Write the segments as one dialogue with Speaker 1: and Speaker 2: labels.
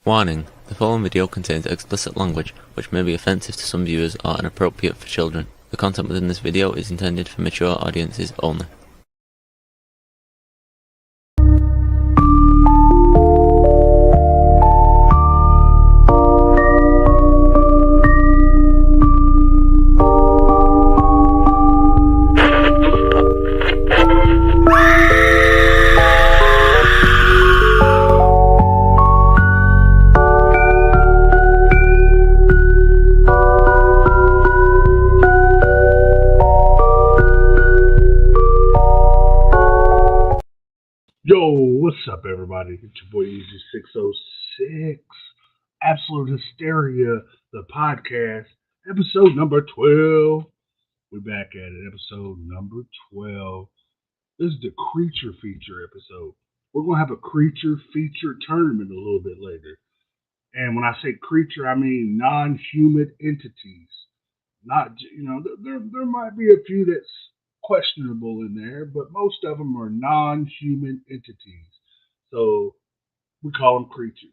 Speaker 1: Warning: the following video contains explicit language, which may be offensive to some viewers or inappropriate for children. The content within this video is intended for mature audiences only.
Speaker 2: Yo, what's up, everybody? It's your boy Easy606, Absolute Hysteria, the podcast, episode number 12. We're back at it, episode number 12. This is the creature feature episode. We're going to have a creature feature tournament a little bit later. And when I say creature, I mean non-human entities. Not, there might be a few that's questionable in there, but most of them are non-human entities. So we call them creatures.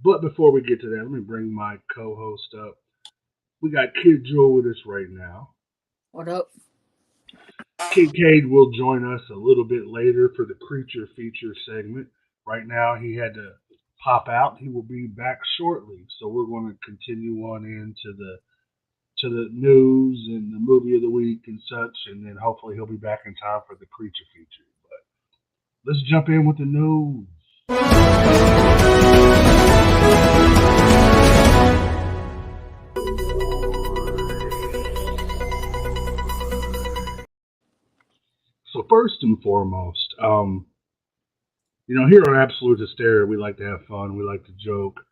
Speaker 2: But before we get to that, let me bring my co-host up. We got Kid Joe with us right now.
Speaker 3: What up?
Speaker 2: Kid Cade will join us a little bit later for the creature feature segment. Right now, he had to pop out. He will be back shortly. So we're going to continue on into the news and the movie of the week and such, and then hopefully he'll be back in time for the creature feature. But let's jump in with the news. So first and foremost, here on Absolute Hysteria, we like to have fun, we like to joke.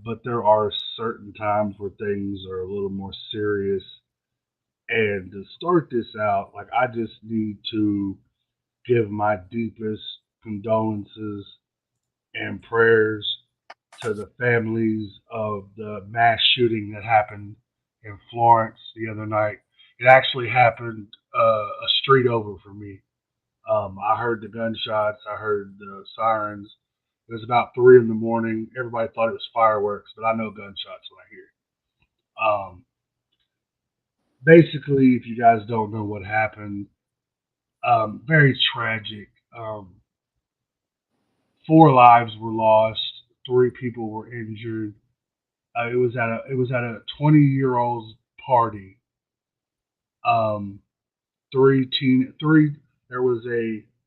Speaker 2: But there are certain times where things are a little more serious. And to start this out, I just need to give my deepest condolences and prayers to the families of the mass shooting that happened in Florence the other night. It actually happened a street over from me. I heard the gunshots, I heard the sirens. It was about 3 a.m. Everybody thought it was fireworks, but I know gunshots when I hear it. Basically, if you guys don't know what happened, very tragic. 4 lives were lost. 3 people were injured. It was at a 20-year-old's party.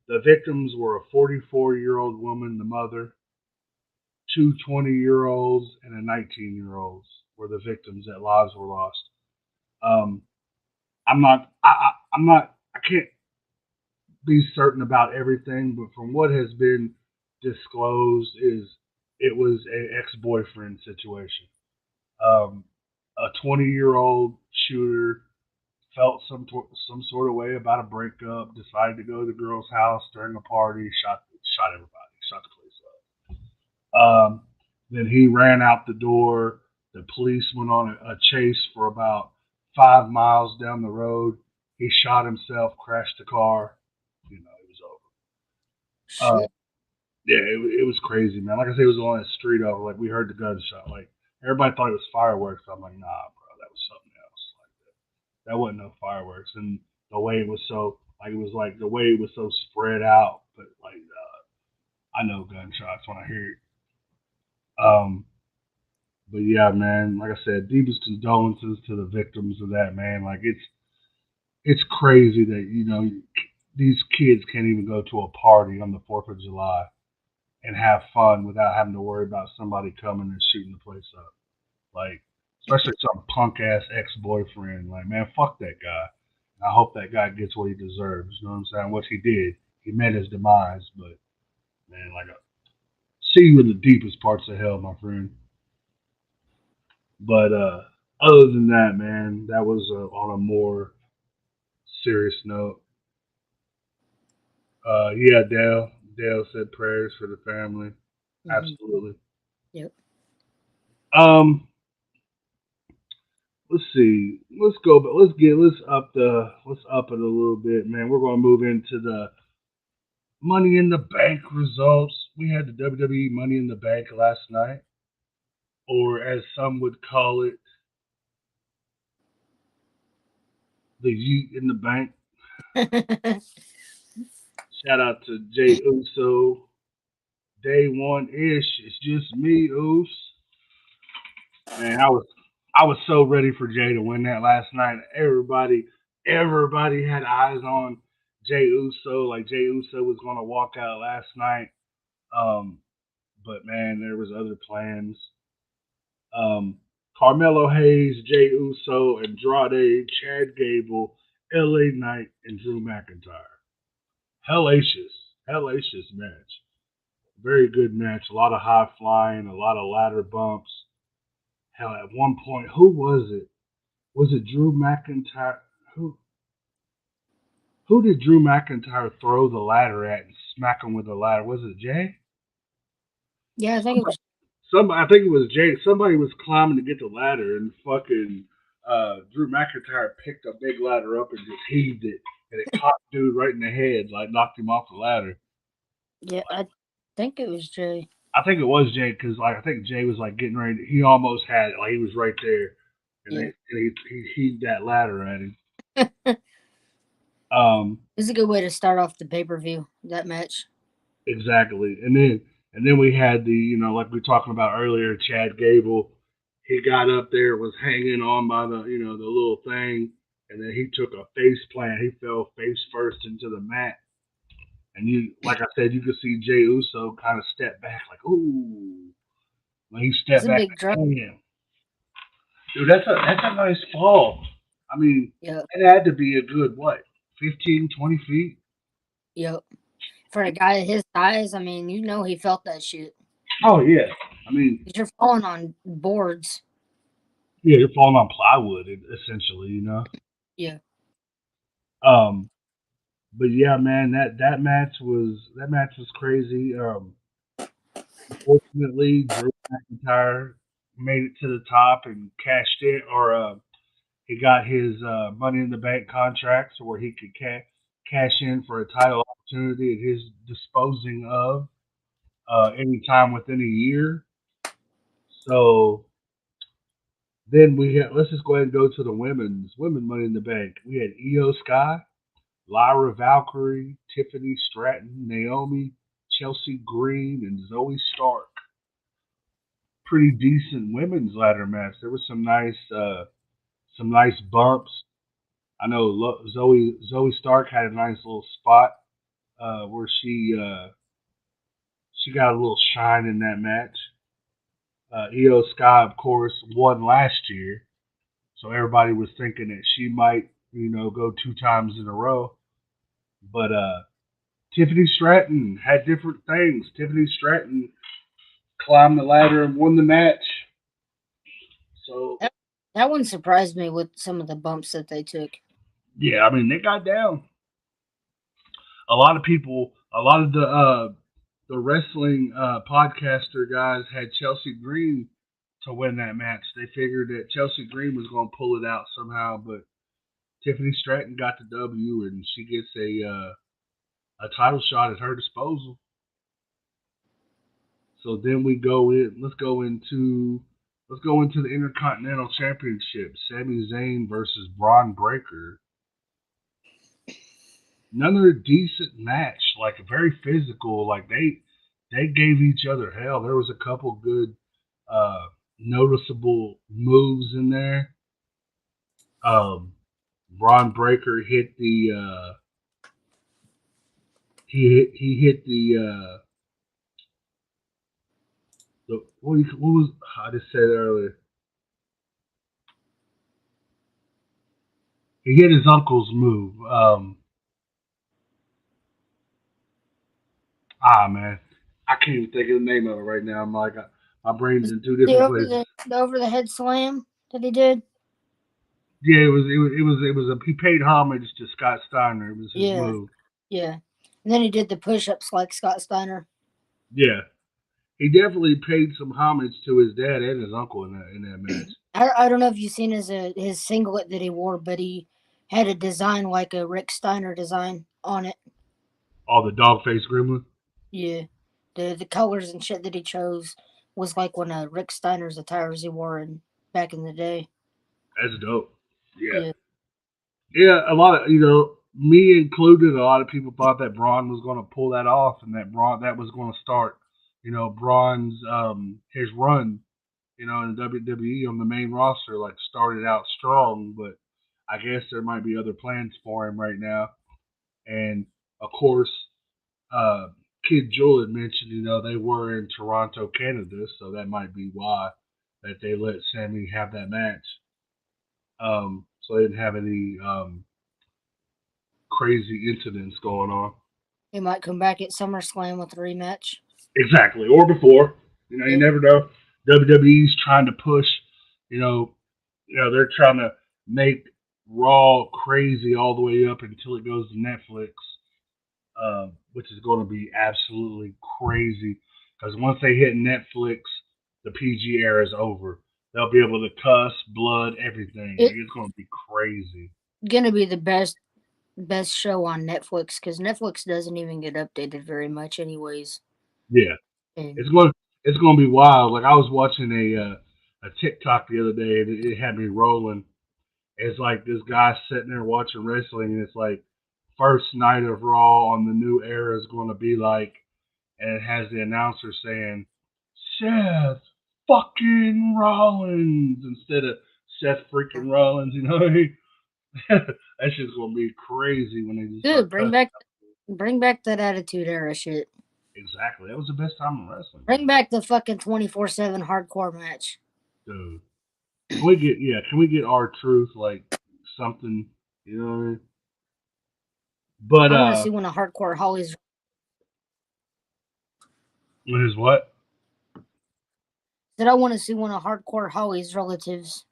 Speaker 2: The victims were a 44-year-old woman, the mother, 2 20-year-olds, and a 19-year-old were the victims that lives were lost. I can't be certain about everything, but from what has been disclosed it was an ex-boyfriend situation. A 20-year-old shooter felt some sort of way about a breakup, decided to go to the girl's house during a party, shot everybody, shot the place up. Then he ran out the door. The police went on a chase for about 5 miles down the road. He shot himself, crashed the car. It was over. It was crazy, man. Like I said, it was on a street over. We heard the gunshot. Everybody thought it was fireworks. I'm like, nah, bro, that was something else. That wasn't no fireworks. And the way it was so, the way it was so spread out. But I know gunshots when I hear it. But yeah, man, like I said, deepest condolences to the victims of that, man. It's crazy that, these kids can't even go to a party on the 4th of July and have fun without having to worry about somebody coming and shooting the place up. Especially some punk ass ex-boyfriend. Man, fuck that guy. I hope that guy gets what he deserves. You know what I'm saying? What he did, he met his demise. But man, see you in the deepest parts of hell, my friend. But other than that, man, that was on a more serious note. Dale said prayers for the family. Mm-hmm. Absolutely.
Speaker 3: Yep.
Speaker 2: Let's see. Let's go, but let's up it a little bit, man. We're gonna move into the Money in the Bank results. we had the WWE Money in the Bank last night, or as some would call it, the Yeet in the Bank. Shout out to Jay Uso. Day one ish. It's just me, Oos. Man, I was so ready for Jay to win that last night. Everybody had eyes on Jay Uso. Like Jay Uso was gonna walk out last night. Um, but man, there was other plans. Um, Carmelo Hayes, Jay Uso, Andrade, Chad Gable, LA Knight, and Drew McIntyre. Hellacious match. Very good match. A lot of high flying, a lot of ladder bumps. Hell, at one point, who was it? Was it Drew McIntyre? Who who did Drew McIntyre throw the ladder at and smack him with the ladder? Was it Jay?
Speaker 3: Yeah, I think it was.
Speaker 2: I think it was Jay. Somebody was climbing to get the ladder, and fucking Drew McIntyre picked a big ladder up and just heaved it, and it caught the dude right in the head, like knocked him off the ladder.
Speaker 3: Yeah, I think it was Jay.
Speaker 2: I think it was Jay because like I think Jay was like getting ready. He almost had it. Like he was right there, and,
Speaker 3: Yeah,
Speaker 2: he heaved that ladder at him.
Speaker 3: it
Speaker 2: Um,
Speaker 3: was a good way to start off the pay-per-view, that match.
Speaker 2: exactly. And then we had the like we were talking about earlier, Chad Gable. He got up there, was hanging on by the little thing, and then he took a face plant. He fell face first into the mat, and like I said, you could see Jay Uso kind of step back, like ooh. When he
Speaker 3: It's
Speaker 2: stepped
Speaker 3: a
Speaker 2: back,
Speaker 3: big drop.
Speaker 2: damn, dude, that's a nice fall. I mean,
Speaker 3: Yeah,
Speaker 2: it had to be a good what, 15, 20 feet.
Speaker 3: yep. For a guy his size, I mean, he felt that shit.
Speaker 2: Oh yeah, I mean,
Speaker 3: 'Cause you're falling on boards.
Speaker 2: yeah, you're falling on plywood essentially.
Speaker 3: Yeah.
Speaker 2: Um, but yeah, man, that match was crazy. Unfortunately, Drew McIntyre made it to the top and cashed in, or he got his Money in the Bank contract, so where he could cash in for a title opportunity at his disposing of anytime within a year. So then let's just go ahead and go to the women Money in the Bank. We had Io Sky, Lyra Valkyrie, Tiffany Stratton, Naomi, Chelsea Green, and Zoe Stark. Pretty decent women's ladder match. There was some nice bumps. I know Zoe Stark had a nice little spot where she got a little shine in that match. Io Sky, of course, won last year, so everybody was thinking that she might, go two times in a row. But Tiffany Stratton had different things. Tiffany Stratton climbed the ladder and won the match. So
Speaker 3: That, that one surprised me with some of the bumps that they took.
Speaker 2: yeah, I mean they got down. A lot of people, a lot of the wrestling podcaster guys had Chelsea Green to win that match. They figured that Chelsea Green was going to pull it out somehow, but Tiffany Stratton got the W, and she gets a title shot at her disposal. So then we go in. Let's go into the Intercontinental Championship. Sami Zayn versus Braun Breaker. Another decent match, like very physical. Like they gave each other hell. There was a couple good noticeable moves in there. Um, Braun Breaker hit he hit the what was I just said earlier. He hit his uncle's move. Man, I can't even think of the name of it right now. I'm like, my brain's in two
Speaker 3: The
Speaker 2: different
Speaker 3: over
Speaker 2: places.
Speaker 3: the over the head slam that he did.
Speaker 2: Yeah, it was he paid homage to Scott Steiner. It was his
Speaker 3: Yeah,
Speaker 2: move.
Speaker 3: yeah. And then he did the push-ups like Scott Steiner.
Speaker 2: Yeah, he definitely paid some homage to his dad and his uncle in that match.
Speaker 3: I don't know if you've seen his singlet that he wore, but he had a design like a Rick Steiner design on it.
Speaker 2: All the dog face gremlin.
Speaker 3: Yeah, The colors and shit that he chose was like one of Rick Steiner's attires he wore back in the day.
Speaker 2: That's dope.
Speaker 3: Yeah.
Speaker 2: Yeah, a lot of me included, a lot of people thought that Braun was going to pull that off, and that was going to start, Braun's his run, in WWE on the main roster, like started out strong, but I guess there might be other plans for him right now. And of course, uh, Kid Jewel had mentioned, they were in Toronto, Canada, so that might be why that they let Sammy have that match. So they didn't have any crazy incidents going on.
Speaker 3: He might come back at SummerSlam with a rematch.
Speaker 2: Exactly, or before. You never know. WWE's trying to push. They're trying to make Raw crazy all the way up until it goes to Netflix, which is going to be absolutely crazy. Because once they hit Netflix, the PG era is over. They'll be able to cuss, blood, everything. It's going to be crazy.
Speaker 3: Gonna be the best show on Netflix because Netflix doesn't even get updated very much, anyways.
Speaker 2: Yeah, it's going to be wild. Like I was watching a TikTok the other day, and it had me rolling. It's like this guy sitting there watching wrestling, and it's like first night of Raw on the new era is going to be like, and it has the announcer saying Seth fucking Rollins instead of Seth freaking Rollins. That shit's gonna be crazy when they just
Speaker 3: Dude,
Speaker 2: start
Speaker 3: bring back that Attitude Era shit.
Speaker 2: Exactly, that was the best time in wrestling.
Speaker 3: Bring back the fucking 24/7 hardcore match.
Speaker 2: Dude, can we get R-Truth like something? You know what I mean? But
Speaker 3: I want to see one of Hardcore Holly's.
Speaker 2: His what?
Speaker 3: That I want to see one of Hardcore Holly's relatives.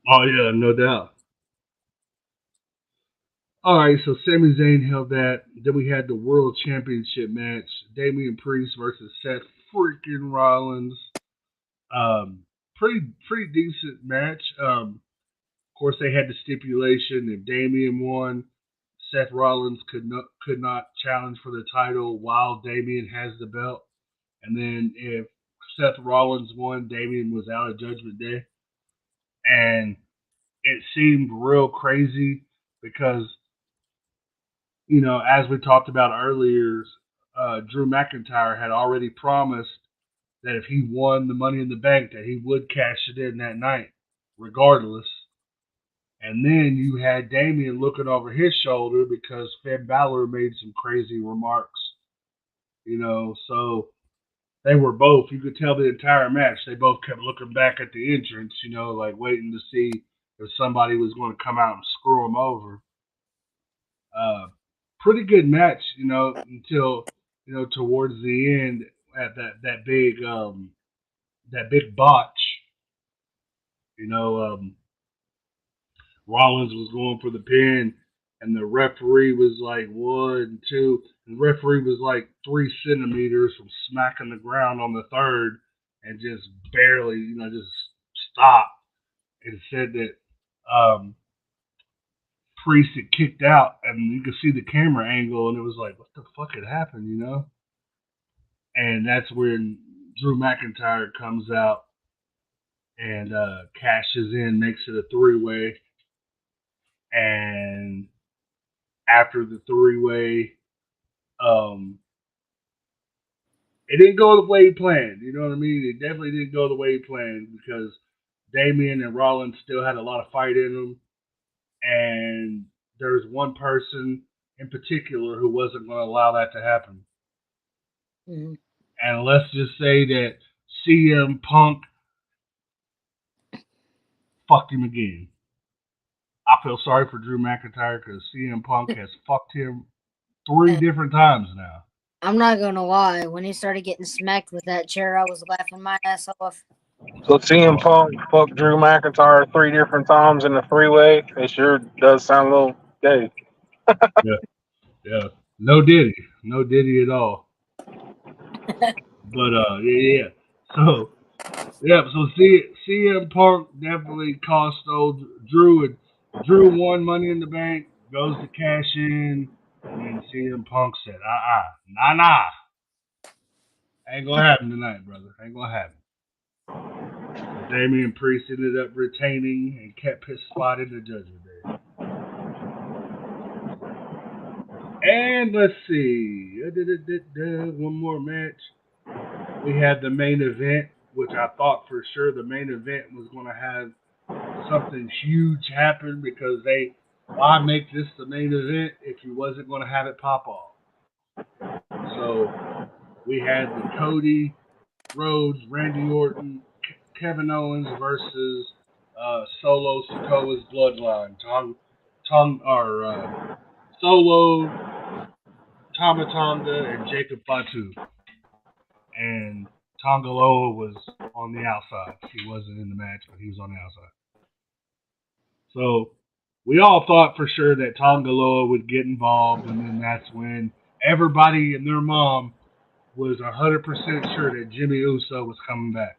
Speaker 2: Oh yeah, no doubt. All right, so Sami Zayn held that. Then we had the World Championship match: Damian Priest versus Seth freaking Rollins. Pretty decent match. Of course, they had the stipulation: if Damian won, Seth Rollins could not challenge for the title while Damian has the belt. And then if Seth Rollins won, Damian was out of Judgment Day. And it seemed real crazy because, as we talked about earlier, Drew McIntyre had already promised that if he won the Money in the Bank, that he would cash it in that night, regardless. And then you had Damian looking over his shoulder because Finn Balor made some crazy remarks. So they were both, you could tell the entire match, they both kept looking back at the entrance, like waiting to see if somebody was going to come out and screw them over. Pretty good match, until, towards the end at that big botch. Rollins was going for the pin, and the referee was like 1, 2. The referee was like 3 centimeters from smacking the ground on the third, and just barely, just stopped and said that Priest had kicked out, and you could see the camera angle, and it was like, what the fuck had happened, And that's when Drew McIntyre comes out and cashes in, makes it a 3-way. And after the 3-way, it didn't go the way he planned. You know what I mean? It definitely didn't go the way he planned because Damian and Rollins still had a lot of fight in them. And there's one person in particular who wasn't going to allow that to happen.
Speaker 3: Mm-hmm.
Speaker 2: And let's just say that CM Punk fucked him again. I feel sorry for Drew McIntyre because CM Punk has fucked him 3 different times now.
Speaker 3: I'm not going to lie. When he started getting smacked with that chair, I was laughing my ass off.
Speaker 4: So CM Punk fucked Drew McIntyre 3 different times in the 3-way. It sure does sound a little gay.
Speaker 2: Yeah. No Diddy at all. But yeah. So CM Punk definitely cost old Drew, and Drew won Money in the Bank, goes to cash in, and then CM Punk said, nah. Ain't gonna happen tonight, brother. Ain't gonna happen. So Damian Priest ended up retaining and kept his spot in the Judgment Day. And let's see. One more match. We had the main event, which I thought for sure the main event was going to have something huge happen because why make this the main event if you wasn't going to have it pop off? So we had the Cody Rhodes, Randy Orton, Kevin Owens versus Solo Sikoa's Bloodline. Solo, Tama Tonga, and Jacob Fatu. And Tonga Loa was on the outside. He wasn't in the match, but he was on the outside. So we all thought for sure that Tonga Loa would get involved, and then that's when everybody and their mom was 100% sure that Jimmy Uso was coming back.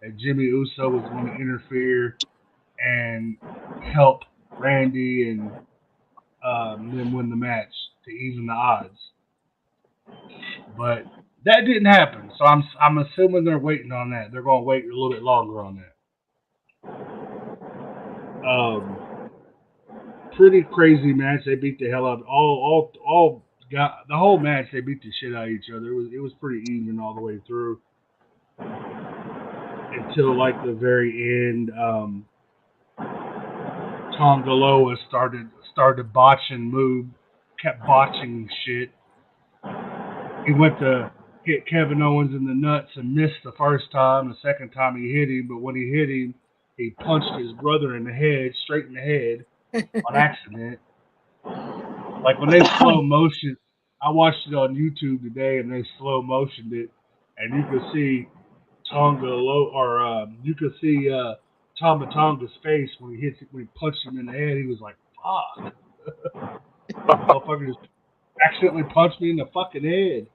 Speaker 2: That Jimmy Uso was going to interfere and help Randy and them win the match to even the odds. But that didn't happen, so I'm assuming they're waiting on that. They're going to wait a little bit longer on that. Pretty crazy match. They beat the hell out of the whole match. They beat the shit out of each other. It was pretty even all the way through until like the very end. Tonga Loa started botching kept botching shit. He went to hit Kevin Owens in the nuts and missed the first time. The second time he hit him, but when he hit him, he punched his brother in the head, straight in the head, on accident. Like when they slow motion, I watched it on YouTube today, and they slow motioned it, and you could see you could see Tama Tonga's face when he punched him in the head. He was like, "Fuck!" Motherfucker just accidentally punched me in the fucking head.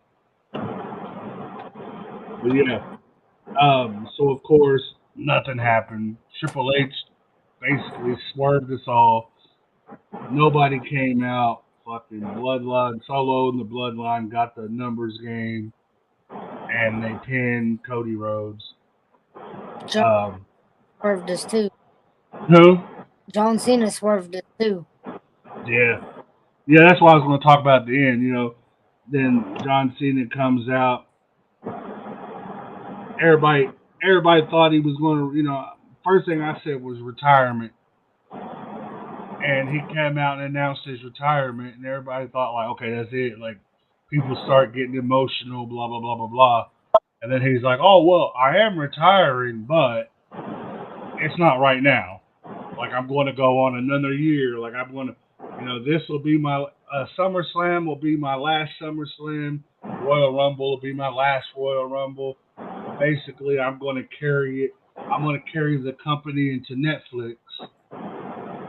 Speaker 2: But yeah. So of course nothing happened. Triple H basically swerved us all. Nobody came out. Fucking Bloodline, Solo and the Bloodline got the numbers game, and they pinned Cody Rhodes.
Speaker 3: John swerved us too.
Speaker 2: Who?
Speaker 3: John Cena swerved us too.
Speaker 2: Yeah, that's what I was going to talk about at the end. Then John Cena comes out. Everybody thought he was going to, first thing I said was retirement. And he came out and announced his retirement, and everybody thought, like, okay, that's it. Like, people start getting emotional, blah, blah, blah, blah, blah. And then he's like, oh, well, I am retiring, but it's not right now. Like, I'm going to go on another year. Like, I'm going to, this will be my, SummerSlam will be my last SummerSlam. Royal Rumble will be my last Royal Rumble. Basically, I'm going to carry it. I'm going to carry the company into Netflix.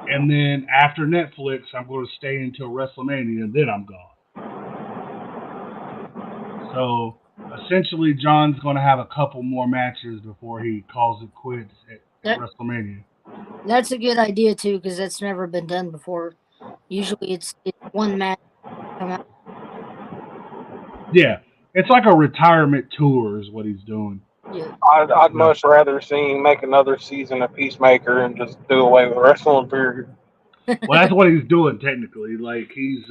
Speaker 2: And then after Netflix, I'm going to stay until WrestleMania, and then I'm gone. So, essentially, John's going to have a couple more matches before he calls it quits at WrestleMania.
Speaker 3: That's a good idea, too, because that's never been done before. Usually, it's one match come out.
Speaker 2: Yeah, it's like a retirement tour is what he's doing.
Speaker 3: Yeah.
Speaker 4: I'd much rather see him make another season of Peacemaker and just do away with wrestling, period.
Speaker 2: Well, that's what he's doing technically. Like he's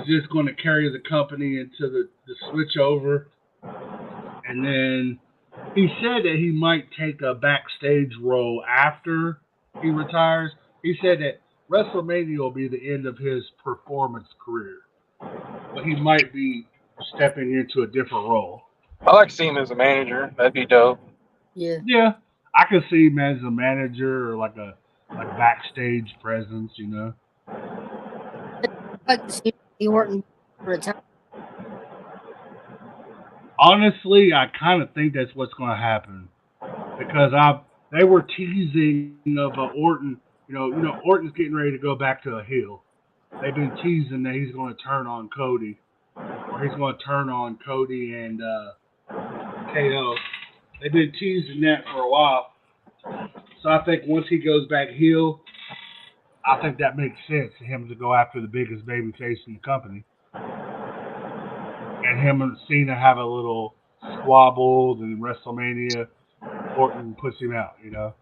Speaker 2: just going to carry the company into the switch over, and then he said that he might take a backstage role after he retires. He said that WrestleMania will be the end of his performance career, but he might be stepping into a different role.
Speaker 4: I like seeing him as a manager. That'd be dope.
Speaker 3: Yeah.
Speaker 2: Yeah, I could see him as a manager or like backstage presence,
Speaker 3: I'd like to see Orton retire.
Speaker 2: Honestly, I kind of think that's what's going to happen because they were teasing of Orton. Orton's getting ready to go back to a heel. They've been teasing that he's going to turn on Cody, or he's going to turn on Cody and KO. They've been teasing that for a while. So I think once he goes back heel, I think that makes sense for him to go after the biggest babyface in the company. and him and Cena have a little squabble. Then WrestleMania, Orton puts him out. You know,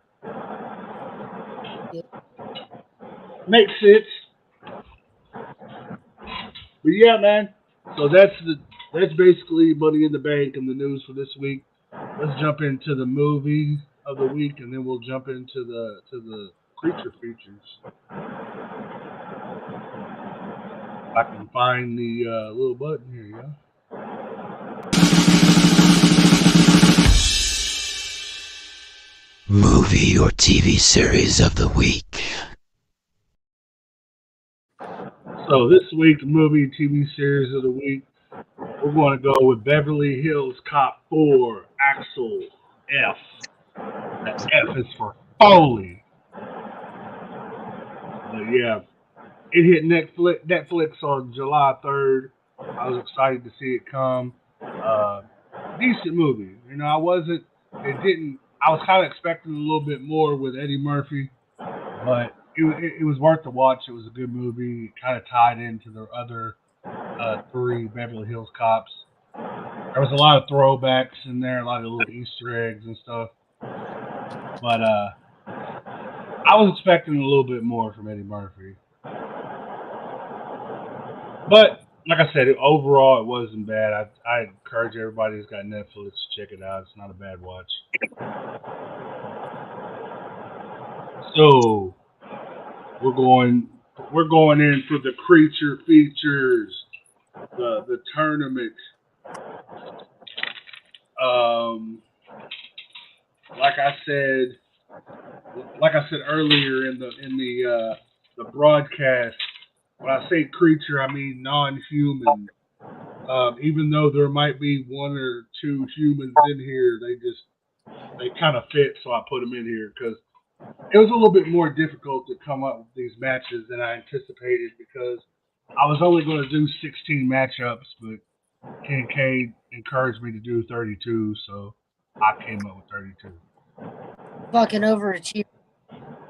Speaker 2: makes sense. But yeah, man. So that's basically Money in the Bank and the news for this week. Let's jump into the movie of the week, and then we'll jump into the creature features. I can find the little button here, yeah.
Speaker 5: Movie or TV series of the week.
Speaker 2: So this week's movie TV series of the week, we're going to go with Beverly Hills Cop 4, Axel F. The F is for Foley. But yeah, it hit Netflix on July 3rd. I was excited to see it come. Decent movie. You know, I was kind of expecting a little bit more with Eddie Murphy, but it was worth the watch. It was a good movie. It kind of tied into the other 3 Beverly Hills Cops. There was a lot of throwbacks in there, a lot of little Easter eggs and stuff. But I was expecting a little bit more from Eddie Murphy. But like I said, overall it wasn't bad. I encourage everybody who's got Netflix to check it out. It's not a bad watch. So we're going in for the creature features, the tournament. Like I said earlier in the broadcast, when I say creature, I mean non-human. Even though there might be 1 or 2 humans in here, they kind of fit, so I put them in here because it was a little bit more difficult to come up with these matches than I anticipated because I was only going to do 16 matchups, but Kincaid encouraged me to do 32, so I came up with 32.
Speaker 3: Fucking overachieving.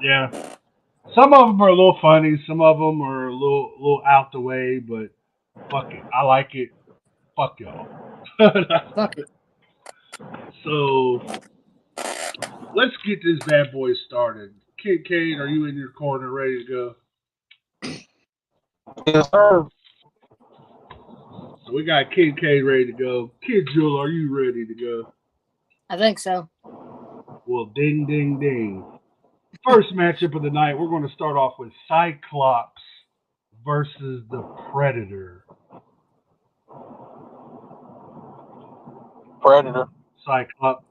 Speaker 2: Yeah. Some of them are a little funny. Some of them are a little out the way, but fuck it. I like it. Fuck y'all.
Speaker 3: Fuck it.
Speaker 2: So let's get this bad boy started. Kate, are you in your corner ready to go?
Speaker 4: Yes, sir.
Speaker 2: So we got Kate ready to go. Kid Jewel, are you ready to go?
Speaker 3: I think so.
Speaker 2: Well, ding, ding, ding. First matchup of the night, we're going to start off with Cyclops versus the Predator.
Speaker 4: Predator.
Speaker 2: Cyclops,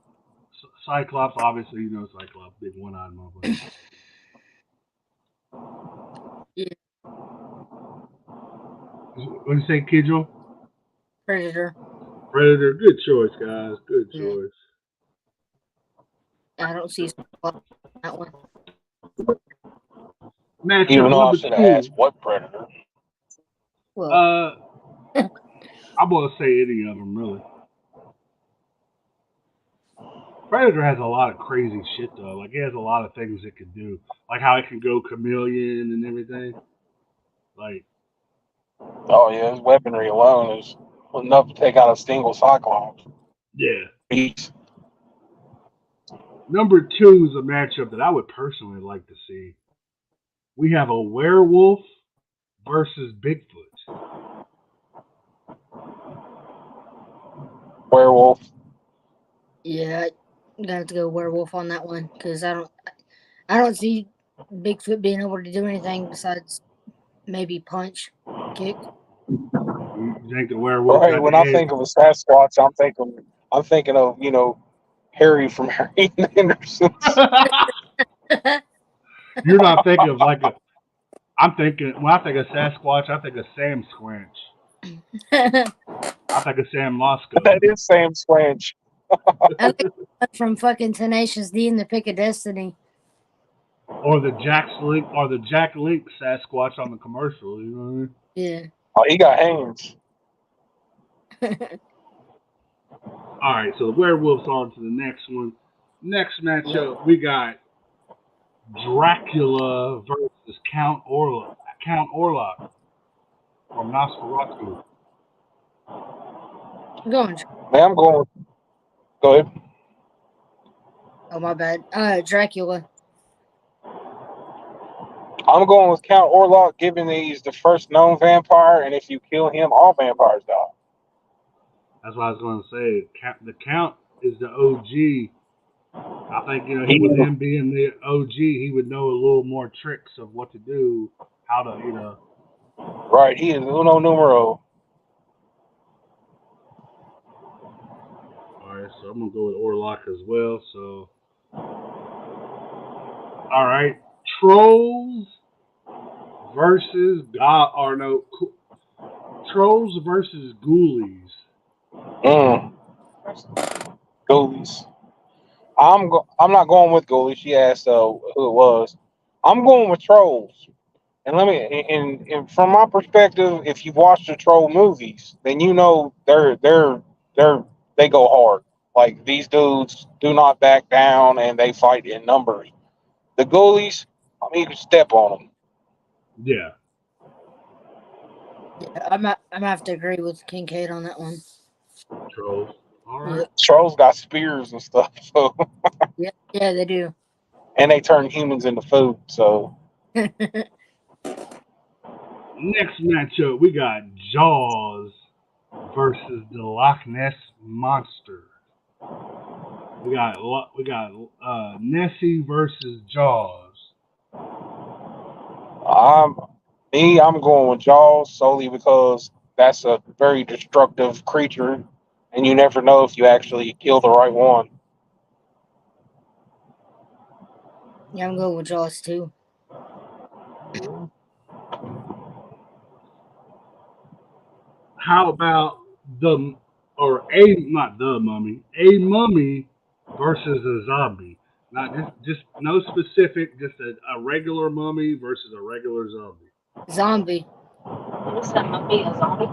Speaker 2: obviously, you know Cyclops, big one-eyed motherfucker.
Speaker 3: Yeah.
Speaker 2: What do you say, Kid Jewel?
Speaker 3: Predator.
Speaker 2: Good choice, guys. Good choice.
Speaker 3: I don't see that one.
Speaker 2: Matchup
Speaker 4: Even though I
Speaker 2: number
Speaker 4: should
Speaker 2: 2.
Speaker 4: have asked what Predator.
Speaker 3: Well,
Speaker 2: I'm going to say any of them, really. Predator has a lot of crazy shit, though. Like, it has a lot of things it can do. Like how it can go chameleon and everything. Like,
Speaker 4: Oh, yeah, his weaponry alone is enough to take out a single Cyclops.
Speaker 2: yeah.
Speaker 4: Beast.
Speaker 2: Number 2 is a matchup that I would personally like to see. We have a werewolf versus Bigfoot.
Speaker 4: Werewolf.
Speaker 3: yeah, I'm gonna have to go werewolf on that one because I don't see Bigfoot being able to do anything besides maybe punch, kick.
Speaker 2: You think the werewolf?
Speaker 4: Right. When I think of a Sasquatch, I'm thinking of Harry from Harry and Henderson.
Speaker 2: You're not thinking of when I think of Sasquatch, I think of Sam Squanch. I think of Sam Moscow.
Speaker 4: That is Sam Squanch.
Speaker 3: I think from fucking Tenacious D and the Pick of Destiny.
Speaker 2: Or the Jack Link Sasquatch on the commercial, you know what I mean?
Speaker 3: Yeah.
Speaker 4: Oh, he got hands.
Speaker 2: All right, so the werewolf's on to the next one. Next matchup, we got Dracula versus Count Orlok from Nosferatu.
Speaker 3: Go on.
Speaker 4: Man, I'm going. Go ahead.
Speaker 3: Oh, my bad. Dracula.
Speaker 4: I'm going with Count Orlok, given that he's the first known vampire, and if you kill him, all vampires die.
Speaker 2: That's what I was going to say. The Count is the OG. I think, with
Speaker 4: He,
Speaker 2: him being the OG, he would know a little more tricks of what to do, how to.
Speaker 4: right, he is uno numero.
Speaker 2: All right, so I'm going to go with Orlok as well. So, all right. Trolls versus Trolls versus Ghoulies.
Speaker 4: Ghoulies. I'm not going with Ghoulies. She asked who it was. I'm going with Trolls. And and from my perspective, if you've watched the Troll movies, then you know they go hard. Like, these dudes do not back down, and they fight in numbers. The Ghoulies, I mean, you can step on them.
Speaker 2: Yeah.
Speaker 3: Yeah, I'm gonna have to agree with Kincaid on that one.
Speaker 2: Trolls. All right.
Speaker 4: Trolls got spears and stuff, so
Speaker 3: Yeah, they do.
Speaker 4: and they turn humans into food. So
Speaker 2: Next matchup, we got Jaws versus the Loch Ness Monster. We got Nessie versus Jaws.
Speaker 4: I'm going with Jaws solely because that's a very destructive creature, and you never know if you actually kill the right one.
Speaker 3: Yeah, I'm going with Jaws too.
Speaker 2: How about not the mummy, a mummy versus a zombie? Not just no specific, just a regular mummy versus a regular zombie.
Speaker 3: Zombie.
Speaker 6: Is that mummy a zombie?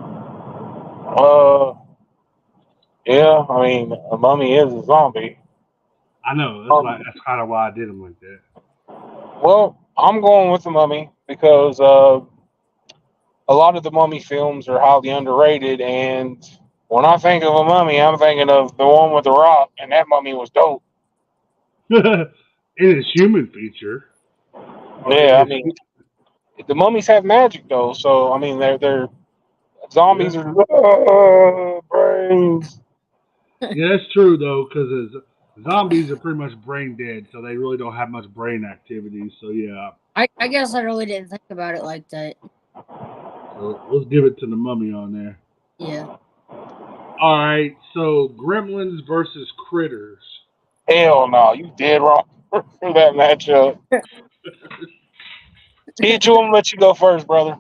Speaker 4: Yeah, I mean, a mummy is a zombie.
Speaker 2: I know that's kind of why I did them like that.
Speaker 4: Well, I'm going with the mummy because a lot of the mummy films are highly underrated, and when I think of a mummy, I'm thinking of the one with the rock, and that mummy was dope.
Speaker 2: In its human feature.
Speaker 4: Yeah, I mean, the mummies have magic though, so I mean, they're zombies are brains.
Speaker 2: Yeah, that's true though, because zombies are pretty much brain dead, so they really don't have much brain activity. So yeah.
Speaker 3: I guess I really didn't think about it like that.
Speaker 2: So let's give it to the mummy on there.
Speaker 3: Yeah.
Speaker 2: All right, so Gremlins versus Critters.
Speaker 4: Hell no, you dead wrong for that matchup. Teach you, I'm gonna let you go first, brother.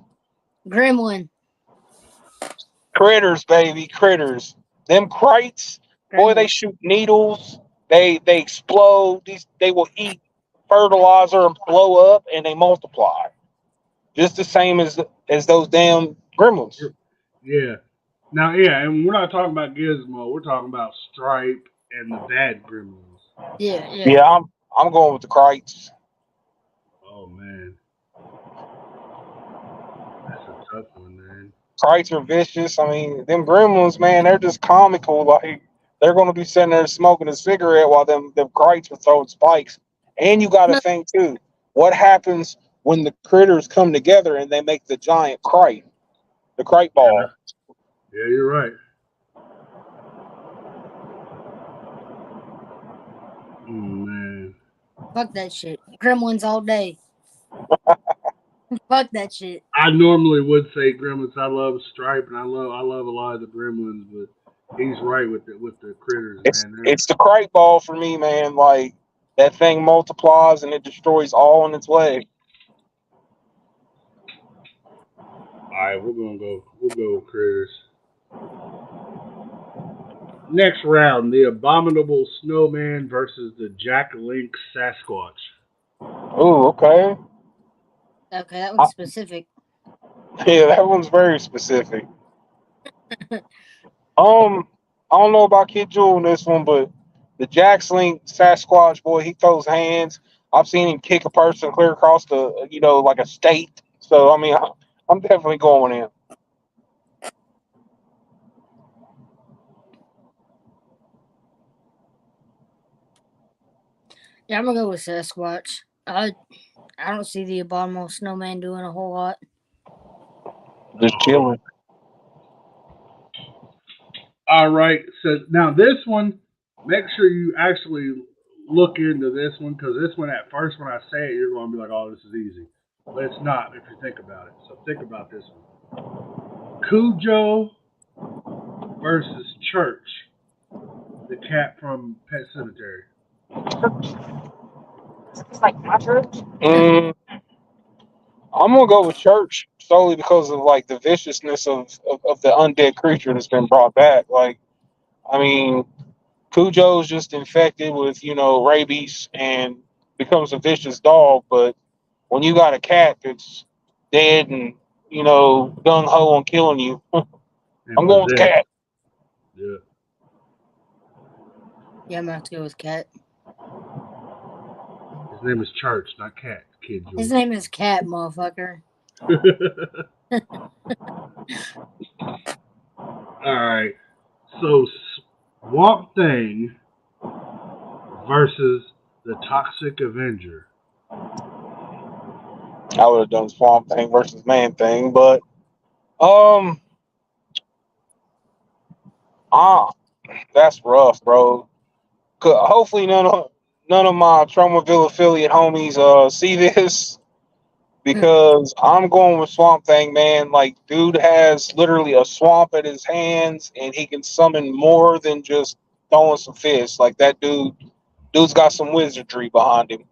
Speaker 3: Gremlin.
Speaker 4: Critters, baby, critters. Them krites, boy, they shoot needles. They explode. They will eat fertilizer and blow up, and they multiply. Just the same as those damn gremlins.
Speaker 2: Yeah. Now, yeah, and we're not talking about Gizmo. We're talking about Stripe and the bad Gremlins.
Speaker 3: Yeah.
Speaker 4: I'm going with the krites.
Speaker 2: Oh man, that's a tough one, man.
Speaker 4: Krites are vicious. I mean, them gremlins, man, they're just comical. Like, they're going to be sitting there smoking a cigarette while them krites are throwing spikes. And you got to think too, what happens when the critters come together and they make the giant krite, the krite ball?
Speaker 2: Yeah, you're right. Oh man.
Speaker 3: Fuck that shit. Gremlins all day. Fuck that shit.
Speaker 2: I normally would say Gremlins. I love Stripe and I love a lot of the Gremlins, but he's right with the critters, man.
Speaker 4: It's the krite ball for me, man. Like, that thing multiplies and it destroys all in its way.
Speaker 2: All right, we'll go with critters. Next round, the Abominable Snowman versus the Jack Link Sasquatch.
Speaker 4: Oh, okay.
Speaker 3: Okay, that one's specific.
Speaker 4: Yeah, that one's very specific. I don't know about Kid Jewel in this one, but the Jack Link Sasquatch, boy, he throws hands. I've seen him kick a person clear across like a state. So I mean, I'm definitely going in.
Speaker 3: Yeah, I'm gonna go with Sasquatch. I don't see the abominable snowman doing a whole lot.
Speaker 4: Just chilling.
Speaker 2: All right. So now this one, make sure you actually look into this one, because this one at first when I say it, you're going to be like, "Oh, this is easy," but it's not if you think about it. So think about this one: Cujo versus Church, the cat from Pet Cemetery.
Speaker 6: It's like my church.
Speaker 4: I'm gonna go with Church solely because of like the viciousness of the undead creature that's been brought back. Like, I mean, Cujo's just infected with rabies and becomes a vicious dog, but when you got a cat that's dead and gung ho on killing you,
Speaker 2: And
Speaker 4: I'm going with
Speaker 2: possessed.
Speaker 4: cat.
Speaker 2: Yeah.
Speaker 3: Yeah, I'm gonna have to go with Cat.
Speaker 2: His name is Church, not Cat. Kid
Speaker 3: His
Speaker 2: Jules.
Speaker 3: name is Cat, motherfucker.
Speaker 2: All right. So Swamp Thing versus the Toxic Avenger.
Speaker 4: I would have done Swamp Thing versus Man Thing, but that's rough, bro. Hopefully none of my Tromaville affiliate homies see this, because I'm going with Swamp Thing, man. Like, dude has literally a swamp at his hands, and he can summon more than just throwing some fists. Like, that dude's got some wizardry behind him.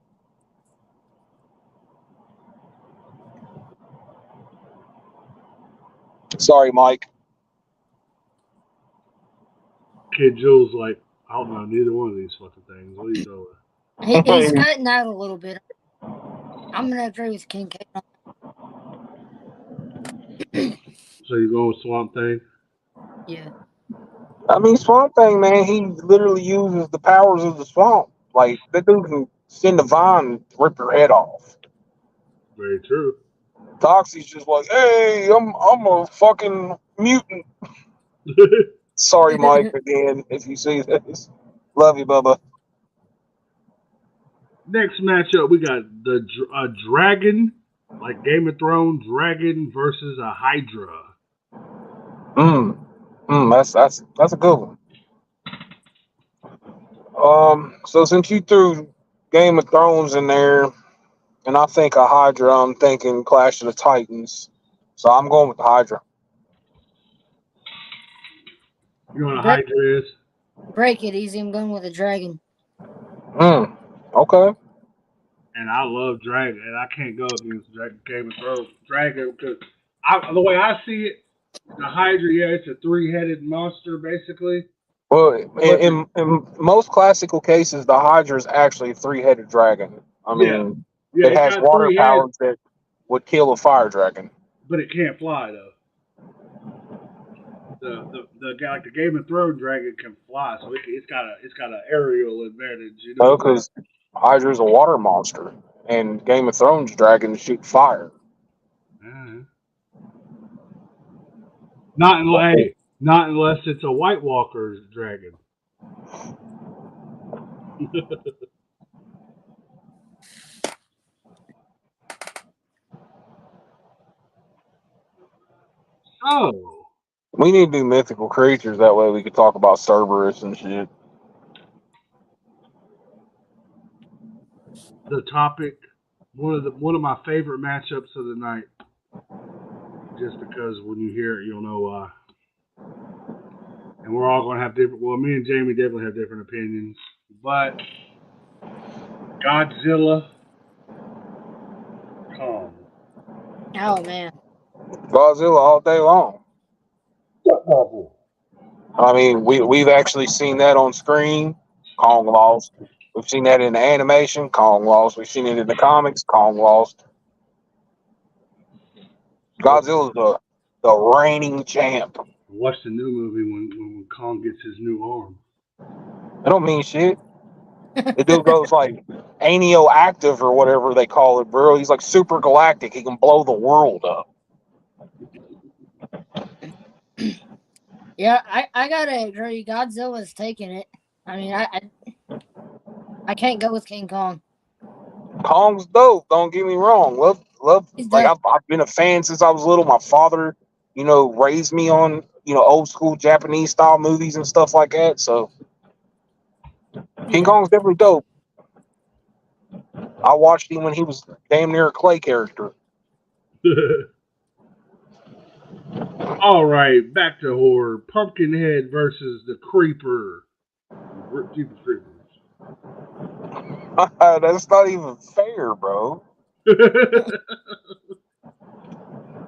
Speaker 4: Sorry, Mike.
Speaker 2: Kid Jules, like, I don't know neither one of these fucking things. What are you doing?
Speaker 3: He's cutting out a little bit. I'm gonna agree with Kincaid.
Speaker 2: So you going with Swamp Thing?
Speaker 3: Yeah.
Speaker 4: I mean, Swamp Thing, man, he literally uses the powers of the swamp. Like, that dude can send a vine and rip your head off.
Speaker 2: Very true.
Speaker 4: Toxie's just like, hey, I'm a fucking mutant. Sorry, Mike, again, if you see this. Love you, Bubba.
Speaker 2: Next matchup, we got the dragon, like Game of Thrones, dragon versus a Hydra.
Speaker 4: That's a good one. So since you threw Game of Thrones in there, and I think a Hydra, I'm thinking Clash of the Titans. So I'm going with the Hydra.
Speaker 2: You know what a Hydra is?
Speaker 3: Break it easy. I'm going with a dragon.
Speaker 4: Okay.
Speaker 2: And I love dragon, and I can't go against Game of Thrones dragon, because the way I see it, the Hydra, yeah, it's a three-headed monster basically.
Speaker 4: Well, in most classical cases, the Hydra is actually a three-headed dragon. I mean,
Speaker 2: Yeah,
Speaker 4: it
Speaker 2: it
Speaker 4: has
Speaker 2: got
Speaker 4: water
Speaker 2: 3 heads,
Speaker 4: powers that would kill a fire dragon.
Speaker 2: but it can't fly though. The guy, like the Game of Thrones dragon, can fly, so it's got an aerial advantage, you know.
Speaker 4: No, because Hydra is a water monster, and Game of Thrones dragons shoot fire.
Speaker 2: Not unless it's a White Walker's dragon. So
Speaker 4: We need to do mythical creatures. That way we could talk about Cerberus and shit.
Speaker 2: the topic, one of my favorite matchups of the night, just because when you hear it, you'll know why. And we're all going to have different. Well, me and Jamie definitely have different opinions, but Godzilla, Kong.
Speaker 3: Oh man.
Speaker 4: Godzilla all day long. I mean, we've actually seen that on screen. Kong lost. We've seen that in the animation. Kong lost. We've seen it in the comics. Kong lost. Godzilla's the reigning champ.
Speaker 2: Watch the new movie when Kong gets his new arm.
Speaker 4: I don't mean shit. The dude goes like anioactive or whatever they call it, bro. He's like super galactic. He can blow the world up.
Speaker 3: Yeah, I gotta agree. Godzilla's taking it. I mean, I can't go with King Kong.
Speaker 4: Kong's dope. Don't get me wrong. Love.
Speaker 3: He's
Speaker 4: Like
Speaker 3: dope.
Speaker 4: I've been a fan since I was little. My father, raised me on old school Japanese style movies and stuff like that. So King
Speaker 3: Yeah.
Speaker 4: Kong's definitely dope. I watched him when he was damn near a clay character.
Speaker 2: All right, back to horror. Pumpkinhead versus the Creeper. Jeepers Creepers.
Speaker 4: That's not even fair, bro.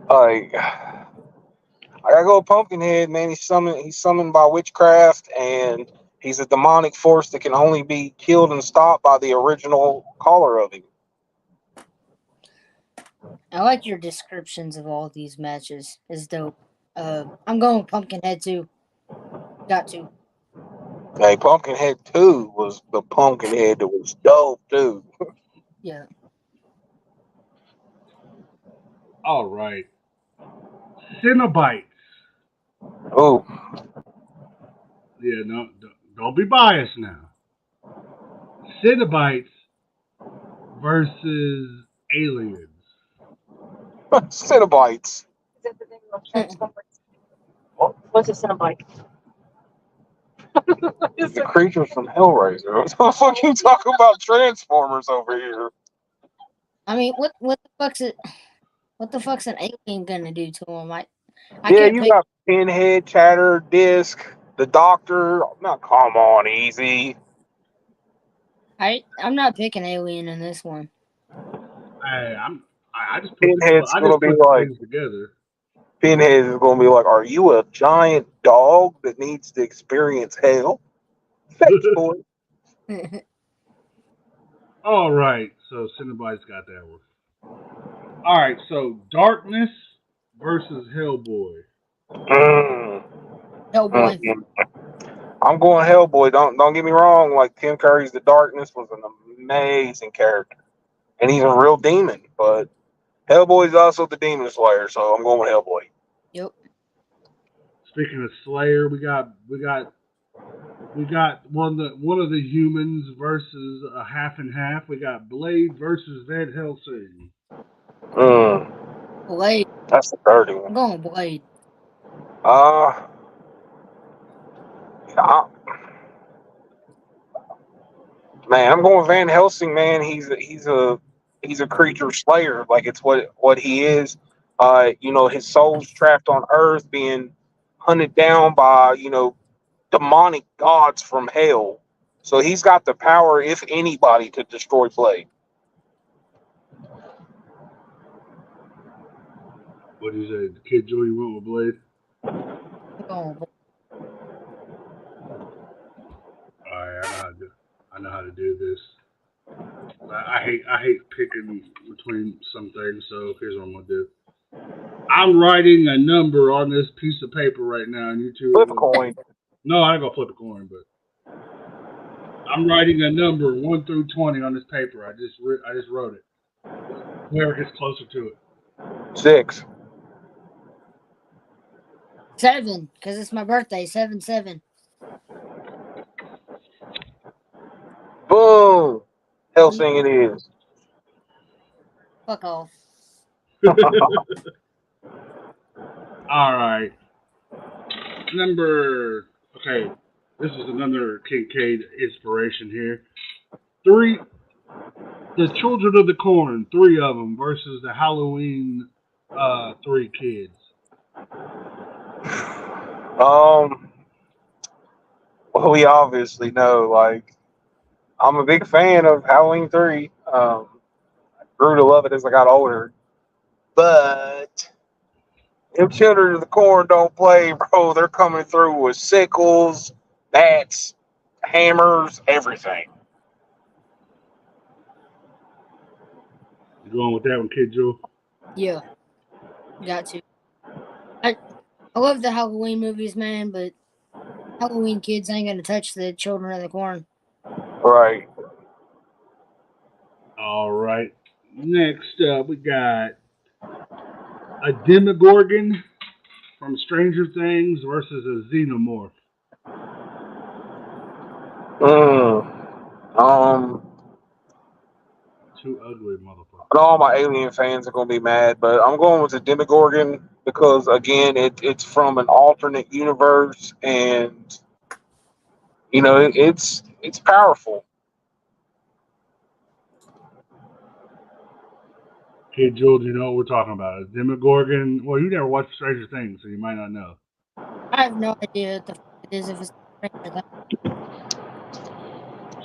Speaker 4: Like, I gotta go with Pumpkinhead, man. He's summoned by witchcraft, and he's a demonic force that can only be killed and stopped by the original caller of him.
Speaker 3: I like your descriptions of all these matches. It's dope. I'm going with Pumpkinhead too. Got to.
Speaker 4: Hey, Pumpkinhead 2 was the Pumpkinhead that was dope, too.
Speaker 3: Yeah.
Speaker 2: All right. Cenobites.
Speaker 4: Oh,
Speaker 2: Yeah, no, don't be biased now. Cenobites versus aliens.
Speaker 4: Cenobites.
Speaker 6: Is that the name of Transformers? What's a Cenobite?
Speaker 4: The creatures from Hellraiser. What the fuck you talking about Transformers over here?
Speaker 3: I mean, what the fuck's it? What the fuck's an alien gonna do to him? I
Speaker 4: Yeah,
Speaker 3: can't
Speaker 4: you
Speaker 3: pick.
Speaker 4: got Pinhead, Chatter, Disc, the Doctor. Now, come on, easy.
Speaker 3: I'm not picking alien in this one.
Speaker 2: I just put
Speaker 4: Pinhead's gonna be
Speaker 2: the
Speaker 4: like,
Speaker 2: things together.
Speaker 4: Pinhead is gonna be like, are you a giant dog that needs to experience hell? Fetch boy.
Speaker 2: All right, so Cenobites got that one. All right, so Darkness versus Hellboy.
Speaker 3: Hellboy.
Speaker 4: I'm going Hellboy. Don't get me wrong. Like Tim Curry's The Darkness was an amazing character, and he's a real demon. But Hellboy's also the Demon Slayer, so I'm going with Hellboy.
Speaker 3: Yep.
Speaker 2: Speaking of Slayer, we got one of the humans versus a half and half. We got Blade versus Van Helsing.
Speaker 3: Blade.
Speaker 4: That's the dirty
Speaker 3: I'm
Speaker 4: one.
Speaker 3: going Blade.
Speaker 4: Yeah, man, I'm going Van Helsing. Man, he's a creature slayer. Like it's what he is. His soul's trapped on Earth, being hunted down by demonic gods from hell. So he's got the power, if anybody, to destroy Blade.
Speaker 2: What do you say? The Kid Joey went with Blade?
Speaker 3: I'm going Blade.
Speaker 2: Alright, I know how to do this. I hate picking between some things, so here's what I'm gonna do. I'm writing a number on this piece of paper right now, and you two.
Speaker 4: Flip a coin.
Speaker 2: No, I ain't gonna flip a coin, but I'm writing a number 1 through 20 on this paper. I just wrote it. Whoever gets closer to it.
Speaker 4: 6.
Speaker 3: 7, because it's my birthday. 7-7.
Speaker 4: Boom. Helsing it is.
Speaker 3: Fuck off.
Speaker 2: All right. Okay, this is another Kincaid inspiration here. The Children of the Corn, 3 of them versus the Halloween 3 kids.
Speaker 4: Well, we obviously know, like, I'm a big fan of Halloween 3. I grew to love it as I got older. But them Children of the Corn don't play, bro. They're coming through with sickles, bats, hammers, everything.
Speaker 2: You going with that one, Kid Joe?
Speaker 3: Yeah. Got to. I love the Halloween movies, man, but Halloween kids ain't gonna touch the Children of the Corn.
Speaker 4: Right.
Speaker 2: All right. Next up, we got a Demogorgon from Stranger Things versus a Xenomorph. Too ugly, motherfucker.
Speaker 4: I know all my Alien fans are gonna be mad, but I'm going with the Demogorgon because again, it's from an alternate universe, and you know it's powerful.
Speaker 2: Hey, Jules, you know what we're talking about? A Demogorgon. Well, you never watched Stranger Things, so you might not know.
Speaker 3: I have no idea what the fuck it is if it's Stranger Things.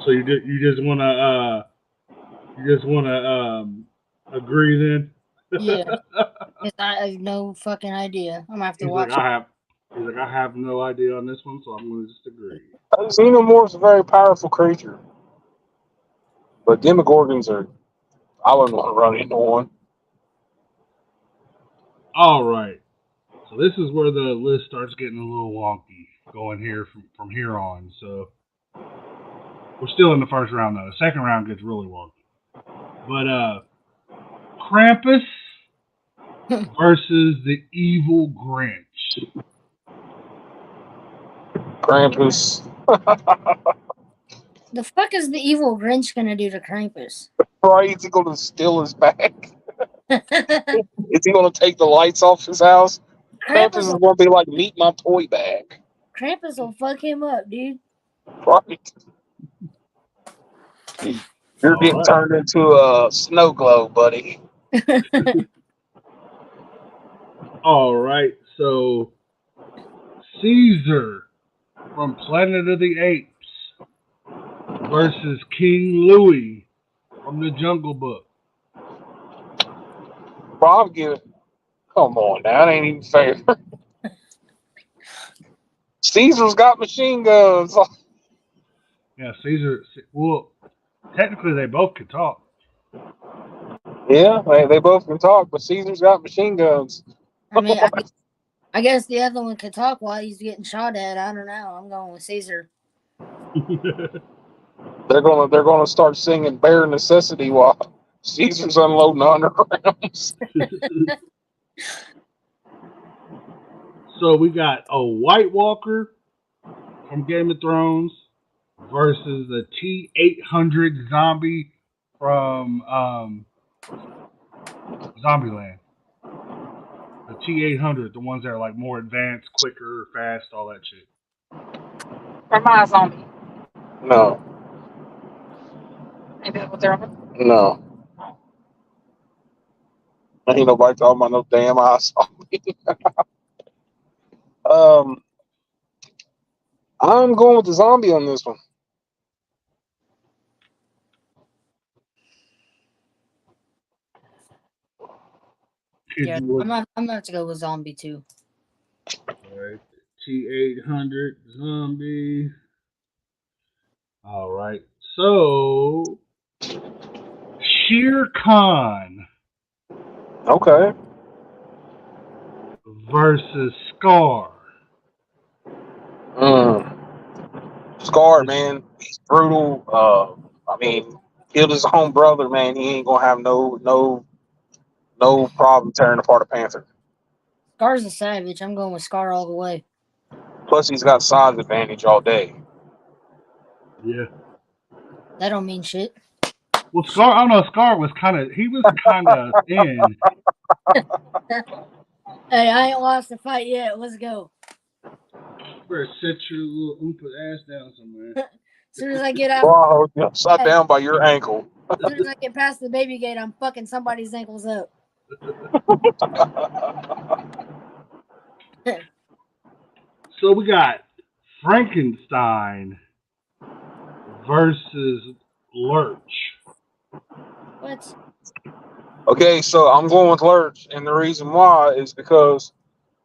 Speaker 2: So you just wanna agree then?
Speaker 3: Yeah, 'cause I have no fucking idea. I'm gonna have to
Speaker 2: He's
Speaker 3: watch.
Speaker 2: like, I have no idea on this one, so I'm gonna just agree.
Speaker 4: A Xenomorph's a very powerful creature, but Demogorgons are. I wouldn't want to run into one.
Speaker 2: All right. So this is where the list starts getting a little wonky going here from here on. So we're still in the first round though. The second round gets really wonky. But Krampus versus the evil Grinch.
Speaker 4: Krampus.
Speaker 3: The fuck is the evil Grinch gonna do to Krampus?
Speaker 4: Right? Is he going to steal his bag? Is he going to take the lights off his house? Krampus is going to be like, meet my toy bag.
Speaker 3: Krampus will fuck him up, dude.
Speaker 4: Right? You're getting turned into a snow globe, buddy.
Speaker 2: All right. So Caesar from Planet of the Apes versus King Louie from the Jungle Book.
Speaker 4: Bob, come on now, that ain't even fair. Caesar's got machine guns.
Speaker 2: Yeah, Caesar. Well, technically they both could talk.
Speaker 4: Yeah, they both can talk, but Caesar's got machine guns.
Speaker 3: I mean, I guess the other one could talk while he's getting shot at. I don't know. I'm going with Caesar.
Speaker 4: They're gonna start singing "Bare Necessity" while Caesar's unloading undergrounds.
Speaker 2: So we got a White Walker from Game of Thrones versus the T-800 zombie from Zombieland. The T-800, the ones that are like more advanced, quicker, fast, all that shit.
Speaker 6: Am I a zombie?
Speaker 4: No,
Speaker 6: Maybe that's what they're on.
Speaker 4: no. Ain't nobody talking about no damn ass zombie. I'm going with the zombie on this one.
Speaker 3: Yeah, I'm gonna have to go with zombie too.
Speaker 2: All right, T-800 zombie. All right, so Shere Khan
Speaker 4: Okay.
Speaker 2: versus Scar.
Speaker 4: Scar, man, he's brutal. I mean, killed his own brother, man. He ain't gonna have no problem tearing apart a panther.
Speaker 3: Scar's a savage. I'm going with Scar all the way.
Speaker 4: Plus, he's got size advantage all day.
Speaker 2: Yeah.
Speaker 3: That don't mean shit.
Speaker 2: Well, Scar, I don't know. Scar was kind of thin.
Speaker 3: Hey, I ain't lost a fight yet. Let's go.
Speaker 2: Better sit your little oompa ass down somewhere.
Speaker 3: As soon as I get out,
Speaker 4: Wow, you're upside down by your ankle.
Speaker 3: as soon as I get past the baby gate, I'm fucking somebody's ankles up.
Speaker 2: So we got Frankenstein versus Lurch.
Speaker 3: What?
Speaker 4: Okay, so I'm going with Lurch, and the reason why is because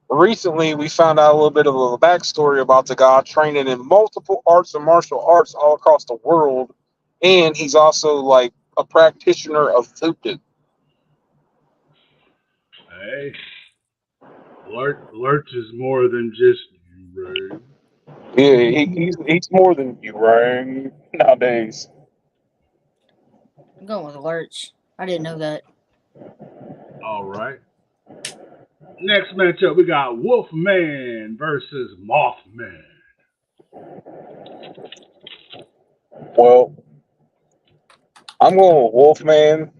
Speaker 4: recently we found out a little bit of a backstory about the guy training in multiple arts and martial arts all across the world, and he's also like a practitioner of voodoo.
Speaker 2: Hey, Lurch is more than just you, right?
Speaker 4: Yeah, he's more than you, right? Nowadays.
Speaker 3: I'm going with Lurch. I didn't know that.
Speaker 2: All right. Next matchup, we got Wolfman versus Mothman.
Speaker 4: Well, I'm going with Wolfman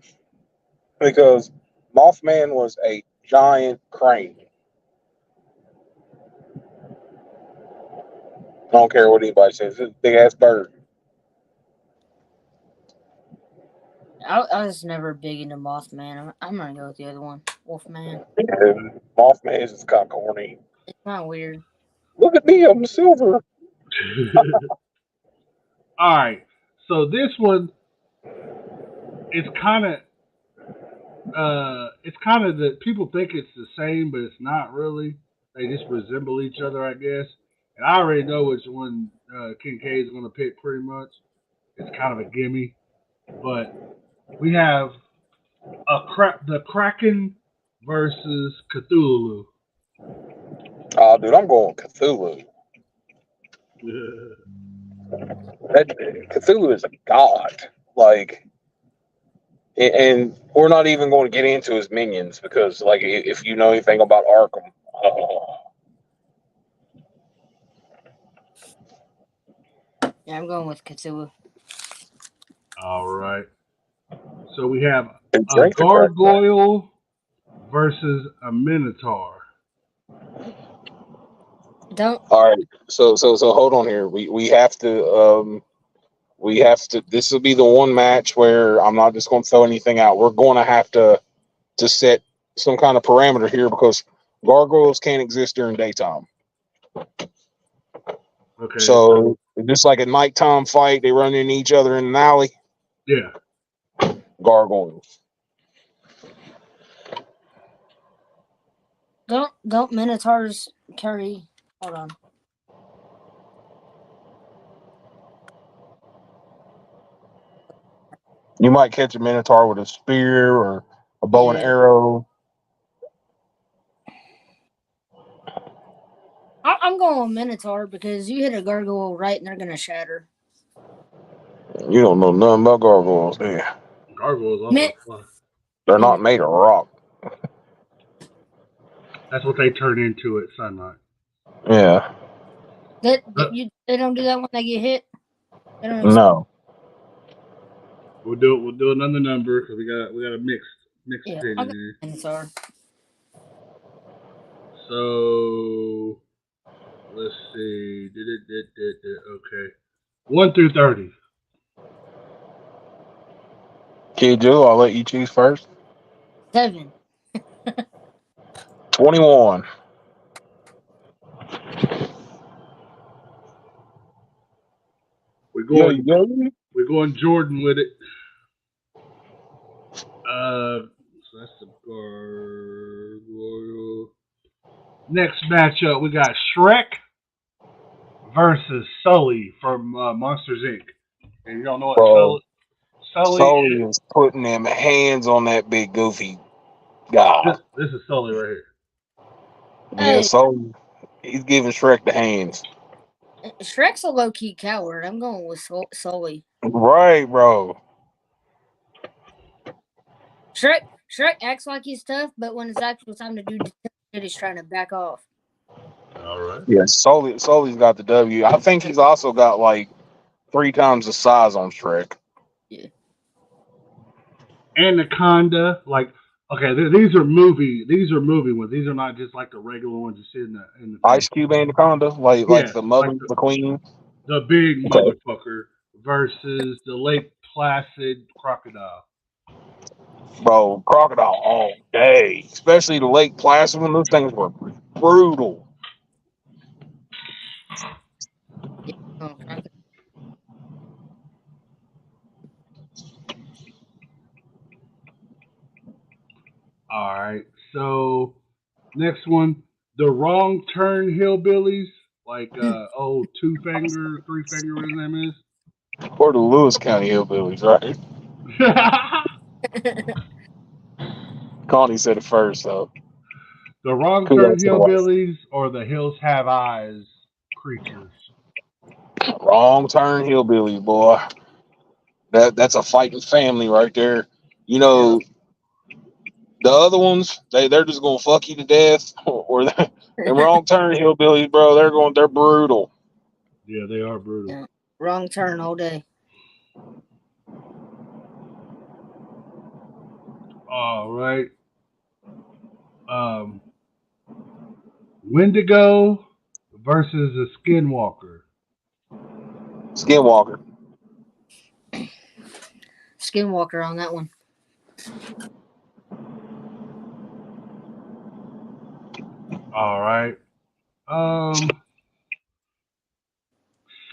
Speaker 4: because Mothman was a giant crane. I don't care what anybody says. It's a big ass bird.
Speaker 3: I was never big into Mothman. I'm gonna go with the other one, Wolfman.
Speaker 4: And Mothman is just kind of corny.
Speaker 3: It's not weird.
Speaker 4: Look at me, I'm silver.
Speaker 2: All right. So this one is kind of that people think it's the same, but it's not really. They just resemble each other, I guess. And I already know which one Kincaid's going to pick pretty much. It's kind of a gimme. But we have the Kraken versus Cthulhu.
Speaker 4: Oh, dude, I'm going Cthulhu. Cthulhu is a god. Like, and we're not even going to get into his minions because, like, if you know anything about Arkham,
Speaker 3: Yeah, I'm going with Cthulhu.
Speaker 2: All right. So we have a
Speaker 4: drink the crap.
Speaker 2: gargoyle versus a minotaur.
Speaker 3: Don't.
Speaker 4: All right. So hold on here. We have to this will be the one match where I'm not just going to throw anything out. We're going to have to set some kind of parameter here because gargoyles can't exist during daytime.
Speaker 2: Okay.
Speaker 4: So just like a nighttime fight, they run into each other in an alley.
Speaker 2: Yeah.
Speaker 4: Gargoyles.
Speaker 3: Don't minotaurs carry? Hold on.
Speaker 4: You might catch a minotaur with a spear or a bow and arrow.
Speaker 3: I'm going with minotaur because you hit a gargoyle right and they're gonna shatter.
Speaker 4: You don't know nothing about gargoyles, do you?
Speaker 2: Gargoyles also fly.
Speaker 4: They're not made of rock.
Speaker 2: That's what they turn into at sunlight.
Speaker 4: Yeah.
Speaker 3: They don't do that when they get hit. They don't
Speaker 4: No.
Speaker 2: We'll do another number because we got a mixed opinion here.
Speaker 3: Minotaur.
Speaker 2: So let's see. Okay. 1 through 30.
Speaker 4: Kid Joe, I'll let you choose first.
Speaker 3: 7.
Speaker 4: 21.
Speaker 2: We're going Jordan with it. So that's the gargoyle. Next matchup, we got Shrek versus Sully from Monsters Inc. And you don't know what Sully
Speaker 4: is putting them hands on that big goofy guy.
Speaker 2: This is Sully right here.
Speaker 4: Yeah, Sully, he's giving Shrek the hands.
Speaker 3: Shrek's a low-key coward. I'm going with Sully.
Speaker 4: Right, bro.
Speaker 3: Shrek acts like he's tough, but when it's actual time to do shit, he's trying to back off.
Speaker 2: All right.
Speaker 4: Yeah, Sully's got the W. I think he's also got like 3 times the size on Shrek.
Speaker 3: Yeah.
Speaker 2: Anaconda, like, okay, these are movie ones. These are not just like the regular ones you see in the
Speaker 4: Ice Cube Anaconda, like the mother, the queen,
Speaker 2: the big motherfucker versus the Lake Placid crocodile.
Speaker 4: Bro, crocodile all day, especially the Lake Placid when those things were brutal.
Speaker 3: Oh,
Speaker 2: All right, so next one, the Wrong Turn Hillbillies, like 2 Finger, 3 Finger, what his name is.
Speaker 4: Or the Lewis County Hillbillies, right? Connie said it first, though.
Speaker 2: The Wrong Turn Hillbillies or the Hills Have Eyes creatures.
Speaker 4: Wrong Turn Hillbillies, boy. That's a fighting family right there. You know, the other ones, they're just gonna fuck you to death. Or the Wrong Turn Hillbillies, bro, they're brutal.
Speaker 2: Yeah, they are brutal.
Speaker 3: Yeah. Wrong turn all day.
Speaker 2: All right. Wendigo versus a Skinwalker.
Speaker 4: Skinwalker.
Speaker 3: Skinwalker on that one.
Speaker 2: All right.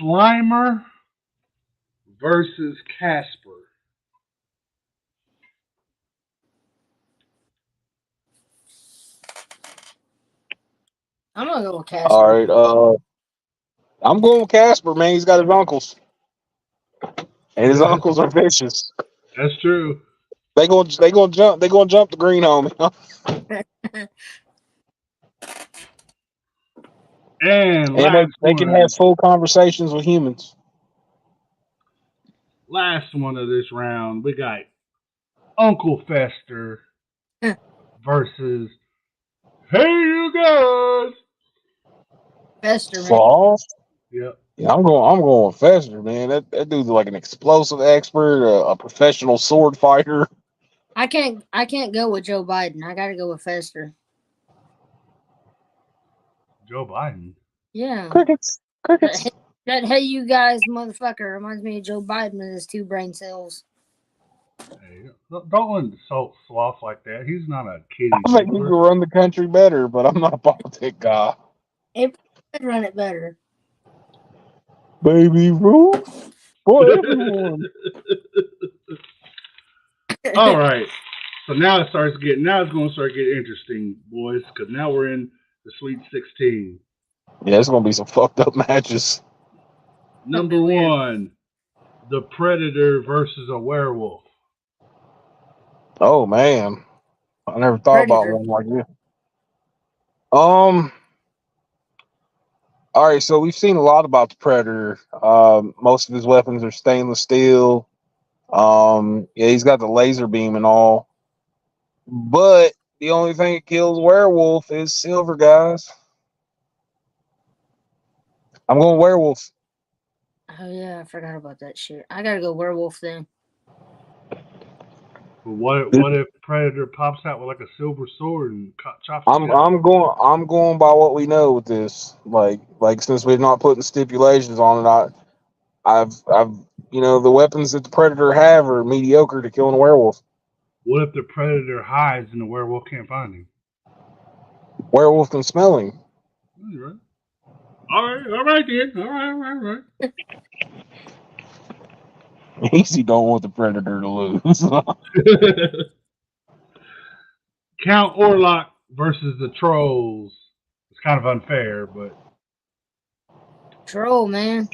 Speaker 2: Slimer versus Casper.
Speaker 3: I'm gonna go with Casper.
Speaker 4: All right. I'm going with Casper, man. He's got his uncles, and his uncles are vicious.
Speaker 2: That's true.
Speaker 4: They gonna jump the green homie.
Speaker 2: And
Speaker 4: And they can have full conversations with humans.
Speaker 2: last one of this round, we got Uncle Fester versus Hey You Guys.
Speaker 3: Fester, man.
Speaker 4: Fall?
Speaker 2: Yep.
Speaker 4: Yeah, I'm going with Fester, man. That dude's like an explosive expert, a professional sword fighter.
Speaker 3: I can't go with Joe Biden. I gotta go with Fester.
Speaker 2: Joe Biden.
Speaker 3: Yeah.
Speaker 4: Crickets.
Speaker 3: That Hey You Guys motherfucker reminds me of Joe Biden with his 2 brain cells.
Speaker 2: Hey, don't insult Sloth like that. He's not a kiddie.
Speaker 4: I think he could run the country better, but I'm not a politic guy.
Speaker 3: It could run it better.
Speaker 4: Baby Ruth for everyone.
Speaker 2: All right. So now it's going to start getting interesting, boys, because now we're in the Sweet 16.
Speaker 4: Yeah, it's gonna be some fucked up matches.
Speaker 2: Number 1, the Predator versus a werewolf.
Speaker 4: Oh man, I never thought about one like this. All right, so we've seen a lot about the Predator. Most of his weapons are stainless steel. Yeah, he's got the laser beam and all. But the only thing that kills werewolf is silver, guys. I'm going werewolf.
Speaker 3: Oh yeah, I forgot about that shit. I gotta go werewolf then.
Speaker 2: What if Predator pops out with like a silver sword and chops?
Speaker 4: I'm going by what we know with this. Like since we're not putting stipulations on it, I've the weapons that the Predator have are mediocre to killing a werewolf.
Speaker 2: What if the Predator hides and the werewolf can't find him?
Speaker 4: Werewolf can smell him.
Speaker 2: All right, then. All right.
Speaker 4: Easy don't want the Predator to lose.
Speaker 2: Count Orlok versus the Trolls. It's kind of unfair, but
Speaker 3: Troll, man.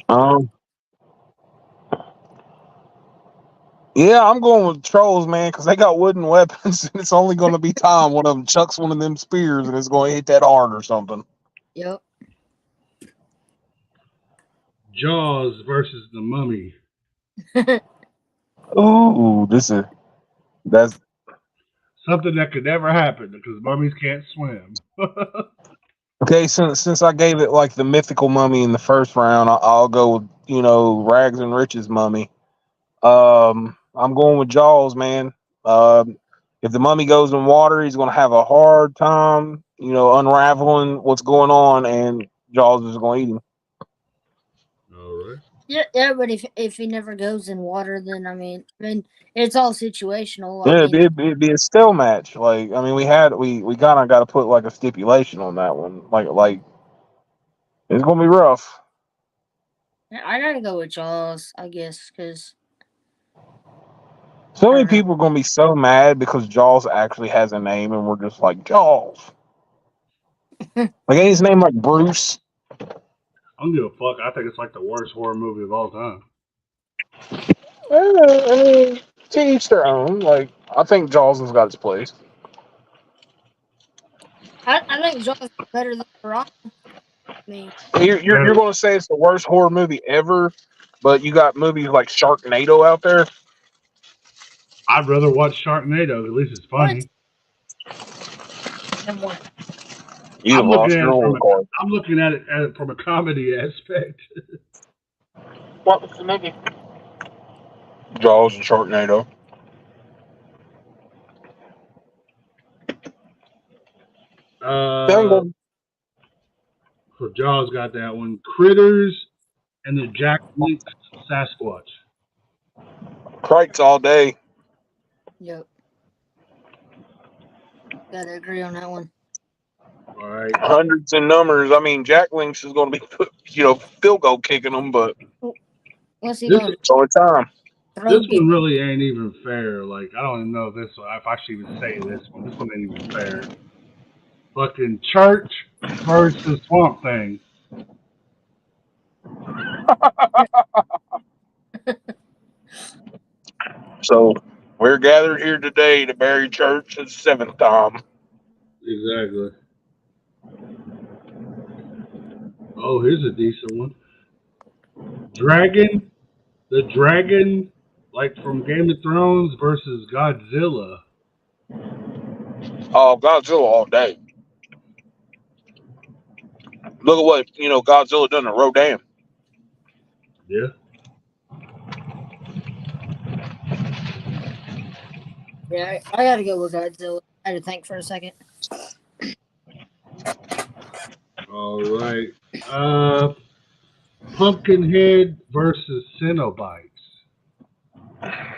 Speaker 4: Yeah, I'm going with Trolls, man, because they got wooden weapons, and it's only going to be time one of them chucks one of them spears, and it's going to hit that hard or something.
Speaker 3: Yep.
Speaker 2: Jaws versus the Mummy.
Speaker 4: Ooh, that's
Speaker 2: something that could never happen because mummies can't swim.
Speaker 4: Okay. Since I gave it like the mythical mummy in the first round, I'll go with Rags and Riches mummy. I'm going with Jaws, man. If the mummy goes in water, he's going to have a hard time, unraveling what's going on, and Jaws is going to eat him.
Speaker 2: All right.
Speaker 3: Yeah, but if he never goes in water, then I mean, it's all situational.
Speaker 4: Yeah, it'd be a still match. Like, I mean, we kind of got to put like a stipulation on that one. Like it's gonna be rough.
Speaker 3: I gotta go with Jaws, I guess, because
Speaker 4: so many people are gonna be so mad because Jaws actually has a name, and we're just like Jaws. Like, ain't his name like Bruce?
Speaker 2: I don't give a fuck. I think it's like the worst horror movie of all time.
Speaker 4: I mean, to each their own. Like, I think Jaws has got its place.
Speaker 3: I think Jaws is better than Piranha. I mean,
Speaker 4: you're going to say it's the worst horror movie ever, but you got movies like Sharknado out there.
Speaker 2: I'd rather watch Sharknado. At least it's funny. I'm looking at it from a comedy aspect.
Speaker 4: What was the movie? Jaws and Sharknado. Jungle.
Speaker 2: So Jaws got that one. Critters and the Jack Link's Sasquatch.
Speaker 4: Crites all day.
Speaker 3: Yep. Gotta agree on that one.
Speaker 2: All right.
Speaker 4: Hundreds in numbers. I mean, Jack Links is going to be, field goal kicking them, but
Speaker 3: What's he
Speaker 2: This-
Speaker 3: going?
Speaker 4: all the time.
Speaker 3: Throw
Speaker 2: This one really ain't even fair. Like, I don't even know if I should even say this one. This one ain't even fair. Fucking Church versus Swamp Thing.
Speaker 4: So we're gathered here today to bury Church the seventh time.
Speaker 2: Exactly. Oh, here's a decent one. Dragon. The dragon, like from Game of Thrones versus Godzilla.
Speaker 4: Oh, Godzilla all day. Look at what Godzilla done to Rodan.
Speaker 2: Yeah.
Speaker 3: Yeah, I gotta go with Godzilla. I had to think for a second.
Speaker 2: All right. Pumpkinhead versus Cenobites.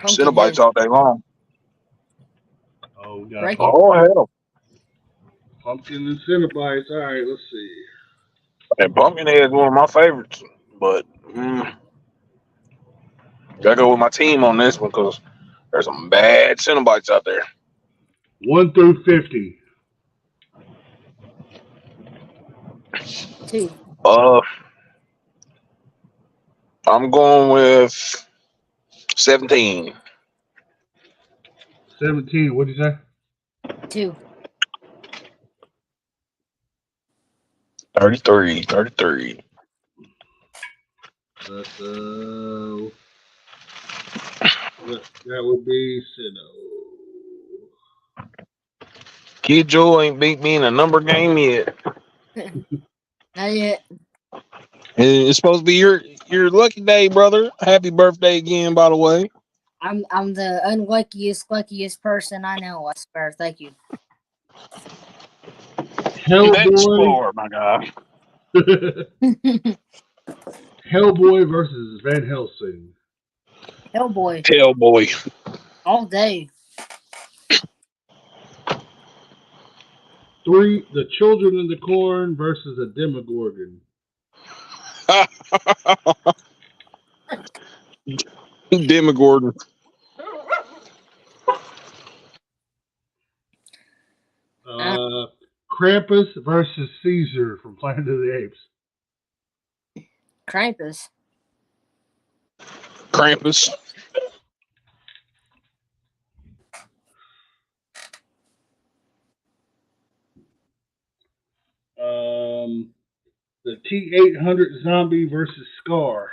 Speaker 4: Cenobites all day long.
Speaker 2: Oh, we got
Speaker 3: Break it.
Speaker 4: Oh hell!
Speaker 2: Pumpkin and Cenobites. All right, let's see.
Speaker 4: And Pumpkinhead is one of my favorites, but gotta go with my team on this one because there's some bad Cenobites out there.
Speaker 2: 1 through 50.
Speaker 3: 2.
Speaker 4: I'm going with 17.
Speaker 2: 17. What'd you say?
Speaker 3: 2.
Speaker 4: 33.
Speaker 2: That's that would be Ceno.
Speaker 4: Kid Joe ain't beat me in a number game yet.
Speaker 3: Not yet.
Speaker 4: It's supposed to be your lucky day, brother. Happy birthday again, by the way.
Speaker 3: I'm the luckiest person I know. I swear. Thank you.
Speaker 2: Hellboy.
Speaker 4: my God.
Speaker 2: Hellboy versus Van Helsing.
Speaker 3: Hellboy
Speaker 4: Hellboy.
Speaker 3: all day.
Speaker 2: 3. The Children of the Corn versus a Demogorgon.
Speaker 4: Demogorgon.
Speaker 2: Krampus versus Caesar from Planet of the Apes.
Speaker 3: Krampus.
Speaker 4: Krampus.
Speaker 2: The T-800 zombie versus Scar.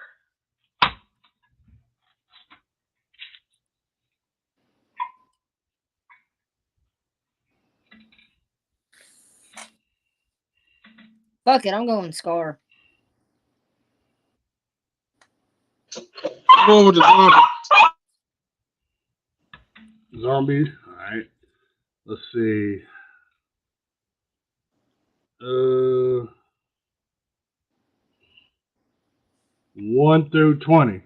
Speaker 3: Fuck it, I'm going Scar.
Speaker 4: I'm going with the zombie.
Speaker 2: Zombie. All right. Let's see. 1 through 20.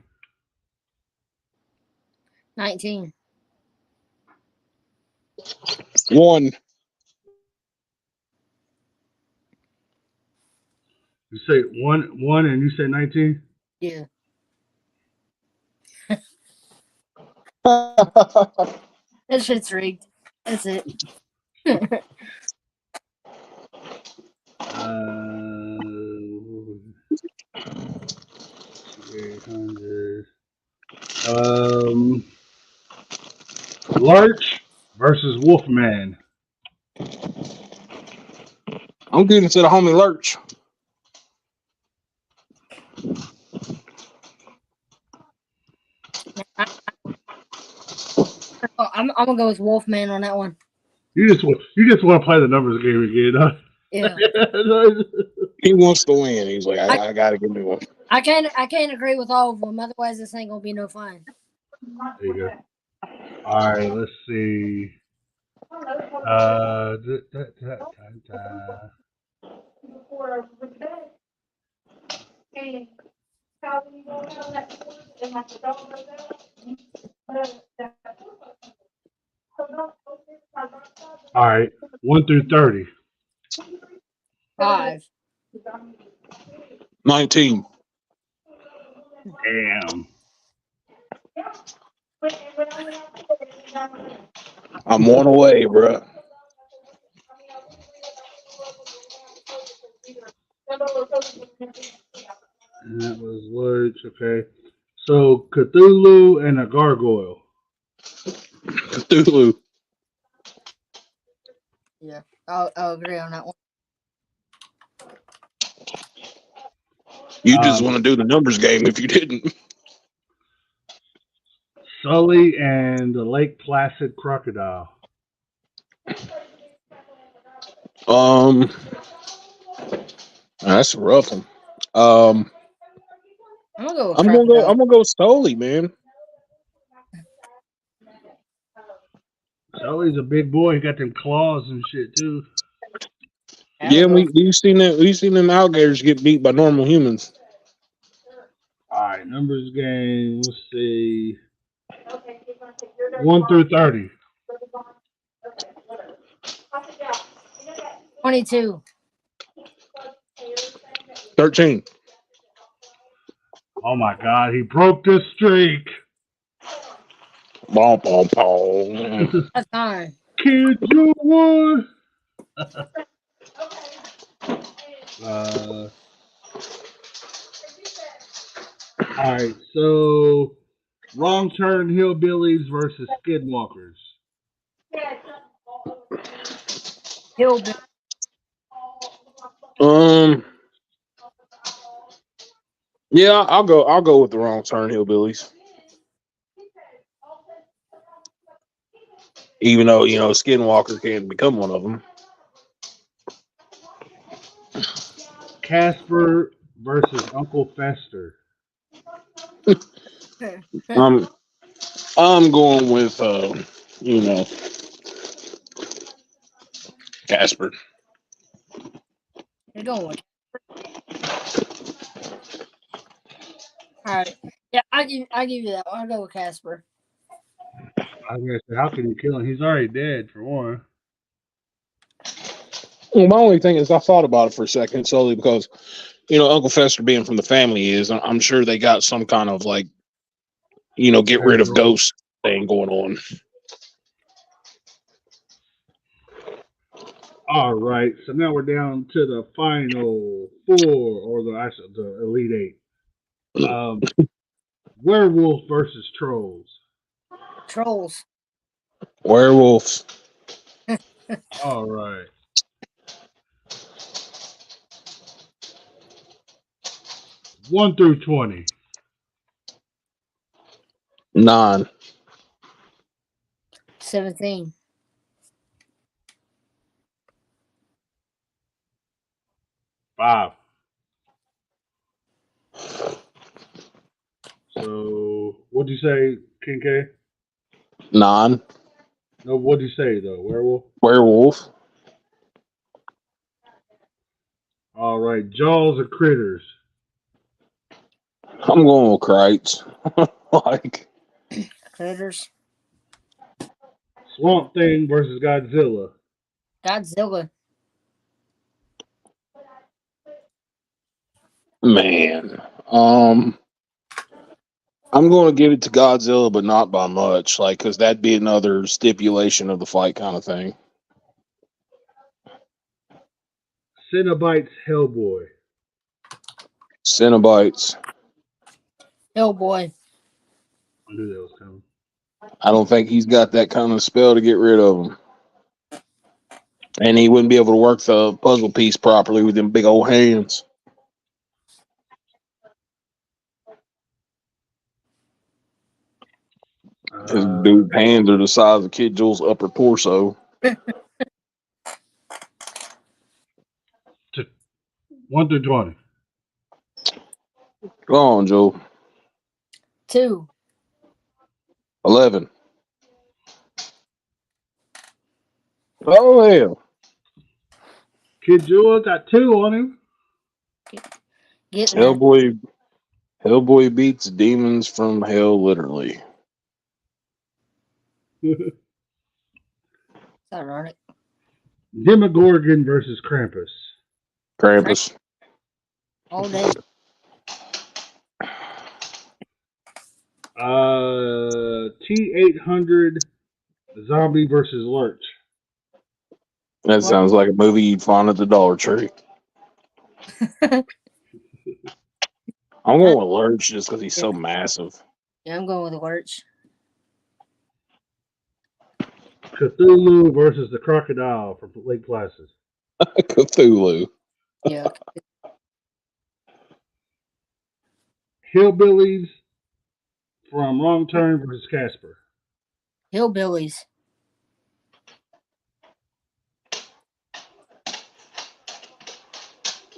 Speaker 3: 19.
Speaker 4: 1.
Speaker 2: You say one, and you say 19.
Speaker 3: Yeah. That shit's rigged. That's it.
Speaker 2: 800. Larch versus Wolfman.
Speaker 4: I'm getting to the homie Lurch.
Speaker 3: I'm gonna go with Wolfman on that one.
Speaker 2: You just want to play the numbers game again, huh?
Speaker 3: Yeah.
Speaker 4: He wants to win. He's like, I gotta give me one.
Speaker 3: I can't agree with all of them. Otherwise, this ain't gonna be no fun.
Speaker 2: There you go. All right, let's see. Da, da, da, da. All right, 1 through 30.
Speaker 3: 5.
Speaker 4: 19.
Speaker 2: Damn.
Speaker 4: I'm one away, bro.
Speaker 2: And that was words. Okay. So Cthulhu and a gargoyle.
Speaker 4: Cthulhu.
Speaker 3: Yeah, I'll agree on that one.
Speaker 4: You just want to do the numbers game if you didn't.
Speaker 2: Sully and the Lake Placid crocodile.
Speaker 4: That's a rough one.
Speaker 3: I'm gonna go with
Speaker 4: I'm gonna go.
Speaker 3: crocodile.
Speaker 4: I'm gonna go Stoli, man.
Speaker 2: Sully's a big boy. He got them claws and shit too.
Speaker 4: Yeah,
Speaker 3: I'll go.
Speaker 4: we've seen that. We've seen them alligators get beat by normal humans.
Speaker 2: All right, numbers game. Let's see. 1 through 30.
Speaker 3: 22.
Speaker 4: 13.
Speaker 2: Oh my God, he broke the streak.
Speaker 4: Bom, bom, bom.
Speaker 3: That's time.
Speaker 2: Kid, you won. All right, so Wrong Turn Hillbillies versus Skinwalkers.
Speaker 3: Hillbilly.
Speaker 4: Yeah, I'll go. I'll go with the Wrong Turn Hillbillies. Even though Skinwalker can't become one of them.
Speaker 2: Casper versus Uncle Fester.
Speaker 4: I'm going with Casper.
Speaker 3: You're going with. All right. Yeah, I give you that one. I'll go with Casper.
Speaker 2: I was gonna say, how can you kill him? He's already dead for one.
Speaker 4: Well, my only thing is I thought about it for a second solely because Uncle Fester being from the family I'm sure they got some kind of get rid of ghosts thing going on.
Speaker 2: All right, so now we're down to the final four, or the Elite Eight. Werewolf versus Trolls.
Speaker 3: Trolls.
Speaker 4: Werewolves.
Speaker 2: All right. One through 20.
Speaker 4: 9.
Speaker 3: 17.
Speaker 2: 5. So, what'd you say, King K?
Speaker 4: 9.
Speaker 2: No, what'd you say, though?
Speaker 4: Werewolf.
Speaker 2: All right. Jaws of Critters.
Speaker 4: I'm going with Krites.
Speaker 3: Critters.
Speaker 2: Swamp Thing versus Godzilla.
Speaker 3: Godzilla.
Speaker 4: Man. I'm going to give it to Godzilla, but not by much, because that'd be another stipulation of the fight kind of thing.
Speaker 2: Cenobites Hellboy.
Speaker 4: Cenobites.
Speaker 3: Hellboy.
Speaker 2: I knew that was coming.
Speaker 4: I don't think he's got that kind of spell to get rid of them. And he wouldn't be able to work the puzzle piece properly with them big old hands. His dude's hands are the size of Kid Jules' upper torso.
Speaker 2: 1 through 20.
Speaker 4: Go on, Joe.
Speaker 3: 2.
Speaker 4: 11. Oh hell.
Speaker 2: Kid Jewel got 2 on him.
Speaker 3: Getting there.
Speaker 4: Hellboy beats demons from hell, literally.
Speaker 3: It's ironic.
Speaker 2: Demogorgon versus Krampus.
Speaker 4: Krampus.
Speaker 3: All day.
Speaker 2: T-800 Zombie versus Lurch.
Speaker 4: That sounds like a movie you'd find at the Dollar Tree. I'm going with Lurch just because he's so massive.
Speaker 3: Yeah, I'm going with Lurch.
Speaker 2: Cthulhu versus the Crocodile from Lake Placid.
Speaker 4: Cthulhu.
Speaker 3: Yeah.
Speaker 2: Hillbillies from Wrong Turn versus Casper.
Speaker 3: Hillbillies.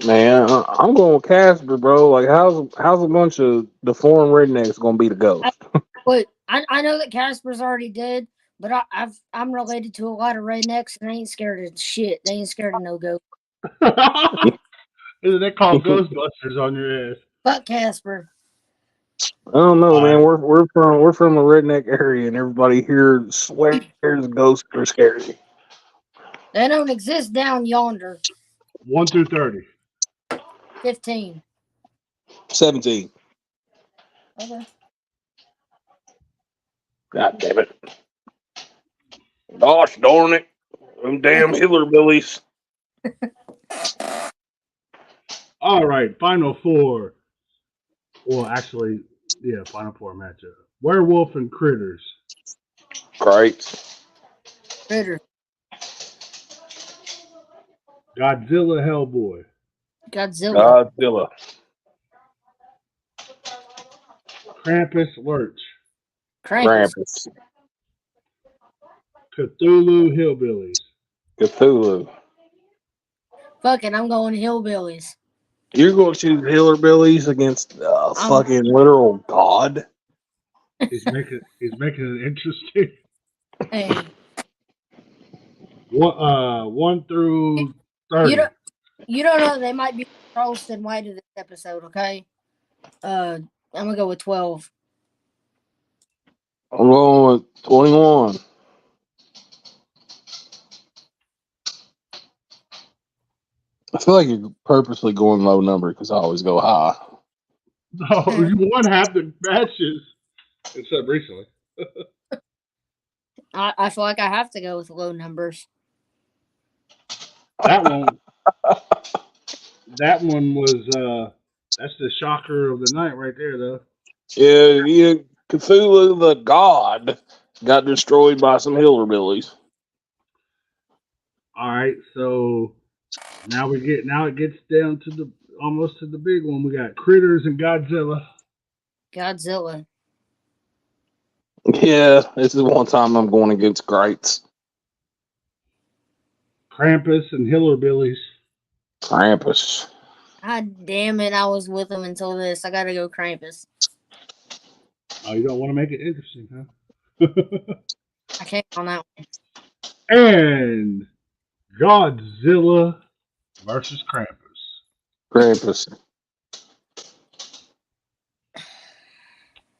Speaker 4: Man, I'm going with Casper, bro. Like, how's a bunch of deformed rednecks gonna be the ghost?
Speaker 3: Wait, I know that Casper's already dead, but I'm related to a lot of rednecks and they ain't scared of shit. They ain't scared of no ghost.
Speaker 2: Isn't that called Ghostbusters on your ass?
Speaker 3: Fuck Casper.
Speaker 4: I don't know, man. We're from a redneck area, and everybody here swears ghosts are scary.
Speaker 3: They don't exist down yonder.
Speaker 2: 1 through 30.
Speaker 3: 15.
Speaker 4: 17.
Speaker 3: Okay.
Speaker 4: God damn it! Gosh darn it! Them damn hillbillies.
Speaker 2: All right, Final Four. Well, actually, yeah, Final Four matchup. Werewolf and Critters.
Speaker 4: Great.
Speaker 3: Critter.
Speaker 2: Godzilla, Hellboy.
Speaker 3: Godzilla.
Speaker 2: Krampus, Lurch.
Speaker 3: Krampus.
Speaker 2: Cthulhu, Hillbillies.
Speaker 4: Cthulhu.
Speaker 3: Fuck it, I'm going Hillbillies.
Speaker 4: You're going to choose hillbillies against fucking literal god?
Speaker 2: He's making it interesting.
Speaker 3: Hey.
Speaker 2: 1 through 30.
Speaker 3: You don't know they might be Charleston White of this episode, okay? I'm gonna go with 12.
Speaker 4: I'm going with 21. I feel like you're purposely going low number because I always go high.
Speaker 2: No, you won half the matches, except recently.
Speaker 3: I feel like I have to go with low numbers.
Speaker 2: That one was that's the shocker of the night right there, though.
Speaker 4: Yeah, Cthulhu the god got destroyed by some hillbillies.
Speaker 2: All right, so now it gets down to almost to the big one. We got Critters and Godzilla.
Speaker 3: Godzilla.
Speaker 4: Yeah, this is one time I'm going against greats.
Speaker 2: Krampus and Hillbillies.
Speaker 4: Krampus.
Speaker 3: God damn it, I was with them until this. I gotta go Krampus.
Speaker 2: Oh, you don't want to make it interesting, huh?
Speaker 3: I can't on that one.
Speaker 2: And Godzilla versus Krampus.
Speaker 4: Krampus.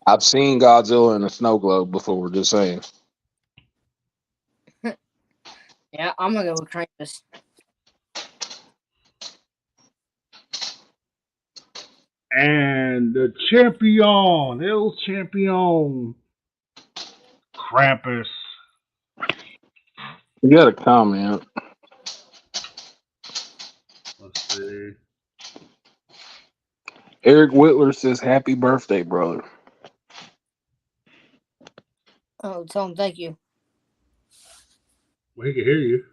Speaker 4: I've seen Godzilla in a snow globe before, just saying.
Speaker 3: Yeah, I'm gonna go with Krampus.
Speaker 2: And the champion, El Champion, Krampus.
Speaker 4: You got a comment.
Speaker 2: Let's see.
Speaker 4: Eric Whitler says, "Happy birthday, brother."
Speaker 3: Oh, tell him thank you.
Speaker 2: Well, he can hear you.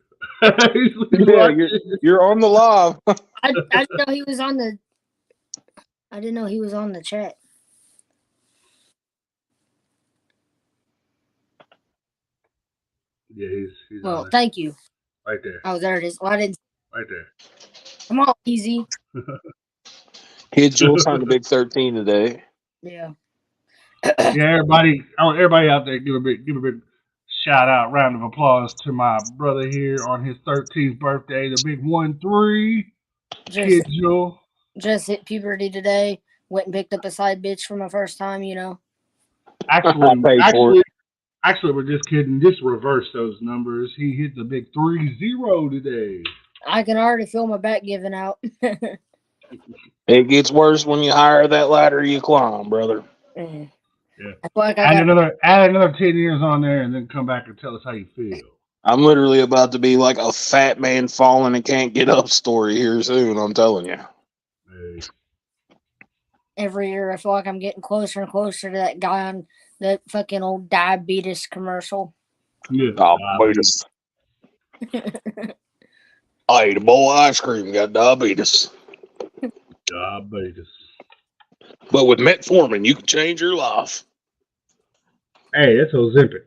Speaker 4: Yeah, you're on the live.
Speaker 3: I didn't know he was on the. I didn't know he was on the chat.
Speaker 2: Yeah, he's
Speaker 3: Well,
Speaker 2: on it.
Speaker 3: thank you.
Speaker 2: Right there.
Speaker 3: Oh, there it is. Well, I didn't.
Speaker 2: Right there.
Speaker 3: Come on, easy.
Speaker 4: Kid Jules signed a big 13 today.
Speaker 3: Yeah.
Speaker 2: Yeah, everybody out there, give a big Shout out, round of applause to my brother here on his 13th birthday, the big 1-3, Kid Joe.
Speaker 3: Just hit puberty today. Went and picked up a side bitch for my first time, you know.
Speaker 2: Actually,
Speaker 4: I paid for it.
Speaker 2: Actually, we're just kidding. Just reverse those numbers. He hit the big 3-0 today.
Speaker 3: I can already feel my back giving out.
Speaker 4: It gets worse when you higher that ladder you climb, brother.
Speaker 2: Yeah.
Speaker 3: I feel like
Speaker 2: add another 10 years on there, and then come back and tell us how you feel.
Speaker 4: I'm literally about to be like a fat man falling and can't get up story here soon. I'm telling you.
Speaker 2: Hey.
Speaker 3: Every year, I feel like I'm getting closer and closer to that guy on that fucking old diabetes commercial.
Speaker 2: Yeah,
Speaker 4: diabetes. I ate a bowl of ice cream, got diabetes.
Speaker 2: Diabetes.
Speaker 4: But with metformin, you can change your life.
Speaker 2: Hey, that's Ozempic.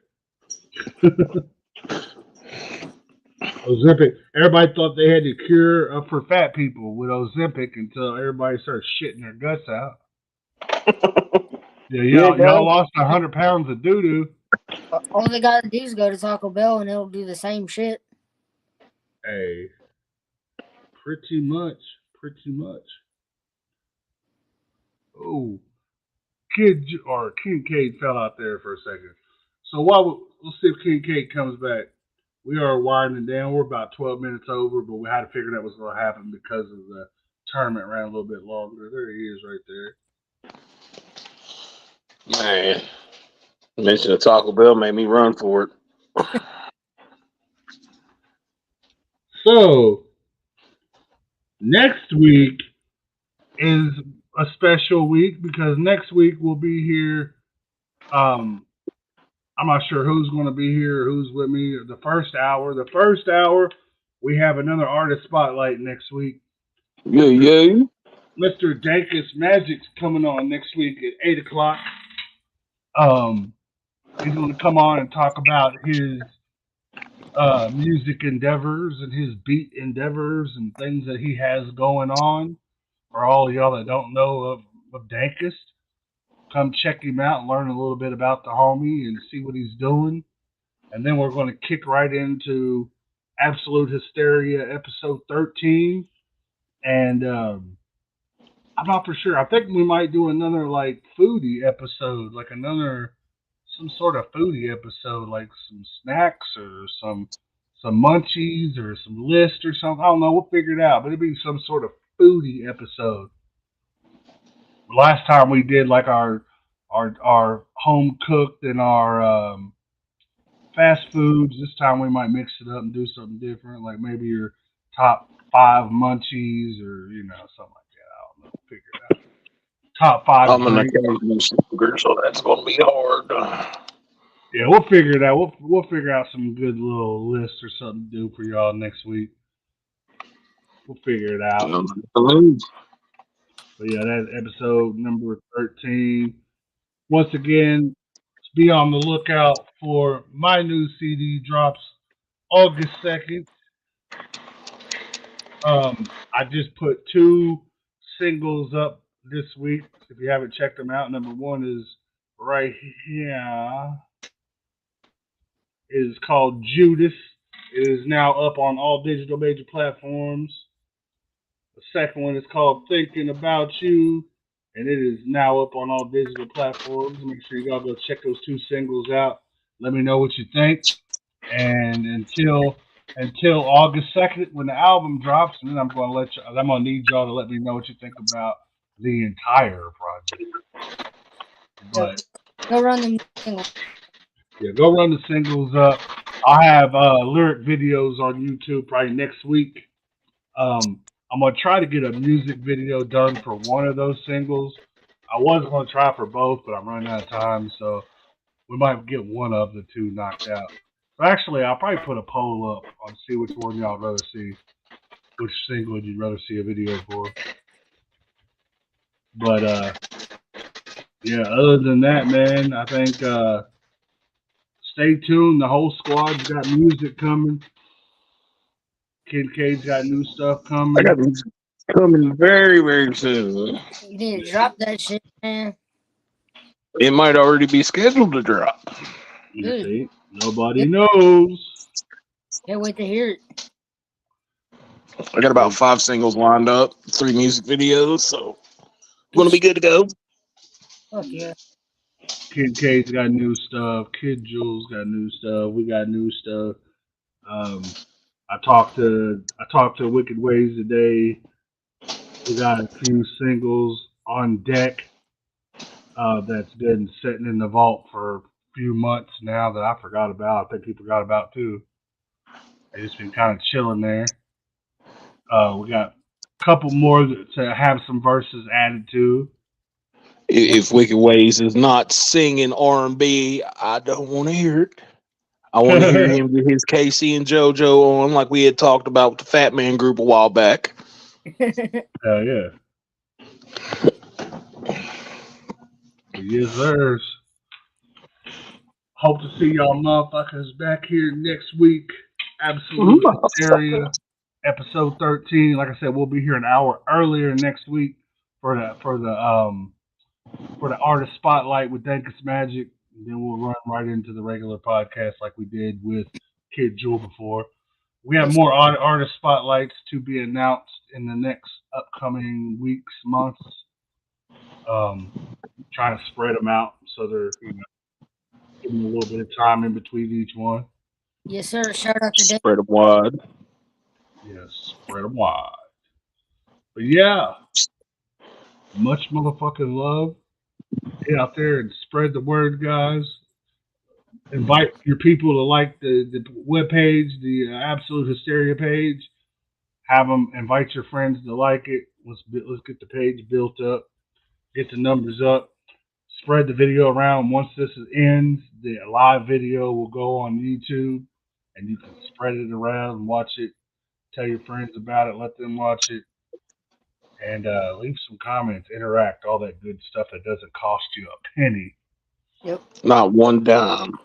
Speaker 2: Ozempic. Everybody thought they had the cure for fat people with Ozempic until everybody started shitting their guts out. Yeah, y'all lost 100 pounds of doo-doo.
Speaker 3: All they gotta do is go to Taco Bell and it'll do the same shit.
Speaker 2: Hey, pretty much. Oh, Kincaid fell out there for a second. So we'll see if Kincaid comes back. We are winding down. We're about 12 minutes over, but we had to figure out what's going to happen because of the tournament ran a little bit longer. There he is right there.
Speaker 4: Man, mention of Taco Bell made me run for it.
Speaker 2: So, next week is a special week because next week we'll be here. I'm not sure who's going to be here or who's with me. The first hour, we have another artist spotlight next week.
Speaker 4: Yeah.
Speaker 2: Mr. Dankus Magic's coming on next week at 8 o'clock. He's going to come on and talk about his music endeavors and his beat endeavors and things that he has going on. For all of y'all that don't know of Dankus, come check him out and learn a little bit about the homie and see what he's doing. And then we're going to kick right into Absolute Hysteria episode 13. And I'm not for sure. I think we might do another like foodie episode, like some sort of foodie episode, like some snacks or some munchies or some list or something. I don't know. We'll figure it out. But it'll be some sort of foodie episode. Last time we did like our home cooked and our fast foods. This time we might mix it up and do something different, like maybe your top 5 munchies or something like that. I don't know. Figure it out. Top 5.
Speaker 4: I'm an occasional smoker, so that's going to be hard.
Speaker 2: Yeah, we'll figure it out. We'll figure out some good little lists or something to do for y'all next week. We'll figure it out. But yeah, that's episode number 13. Once again, be on the lookout for my new CD drops August 2nd. I just put 2 singles up this week. If you haven't checked them out, number 1 is right here. It is called Judas. It is now up on all digital major platforms. The second one is called Thinking About You, and it is now up on all digital platforms. Make sure you all go check those 2 singles out. Let me know what you think. And until August 2nd, when the album drops, and then I'm gonna need y'all to let me know what you think about the entire project. But
Speaker 3: go run the singles.
Speaker 2: Yeah, go run the singles up. I'll have lyric videos on YouTube probably next week. I'm gonna try to get a music video done for one of those singles. I was gonna try for both, but I'm running out of time, so we might get one of the 2 knocked out. But actually, I'll probably put a poll up on see which one y'all would rather see. Which single would you rather see a video for? But yeah, other than that, man, I think stay tuned. The whole squad's got music coming. Kincaid's got new stuff coming.
Speaker 4: I got music coming very, very soon.
Speaker 3: You need to drop that shit, man.
Speaker 4: It might already be scheduled to drop.
Speaker 2: You see? Nobody knows.
Speaker 3: Can't wait to hear it.
Speaker 4: I got about 5 singles lined up, 3 music videos, so gonna be good to go.
Speaker 3: Fuck yeah.
Speaker 2: Kid K's got new stuff. Kid Jules got new stuff. We got new stuff. I talked to Wicked Ways today. We got a few singles on deck that's been sitting in the vault for a few months now that I forgot about. I think he forgot about too. They just been kind of chilling there. We got a couple more to have some verses added to.
Speaker 4: If Wicked Ways is not singing R&B, I don't want to hear it. I want to hear him get his Casey and JoJo on, like we had talked about with the Fat Man group a while back.
Speaker 2: Hell yeah. Yes, sirs. Hope to see y'all motherfuckers back here next week. Absolute Hysteria, episode 13. Like I said, we'll be here an hour earlier next week for the artist spotlight with Dankus Magic. And then we'll run right into the regular podcast like we did with Kid Jewel before. We have more artist spotlights to be announced in the next upcoming weeks, months. Trying to spread them out so they're giving a little bit of time in between each one.
Speaker 3: Yes, sir. Shout out to Dave.
Speaker 4: Spread them wide.
Speaker 2: Yes, spread them wide. But yeah, much motherfucking love. Get out there and spread the word, guys. Invite your people to like the webpage, the Absolute Hysteria page. Have them invite your friends to like it. Let's get the page built up. Get the numbers up. Spread the video around. Once this ends, the live video will go on YouTube, and you can spread it around and watch it. Tell your friends about it. Let them watch it. And leave some comments, interact, all that good stuff that doesn't cost you a penny.
Speaker 3: Yep.
Speaker 4: Not one dime.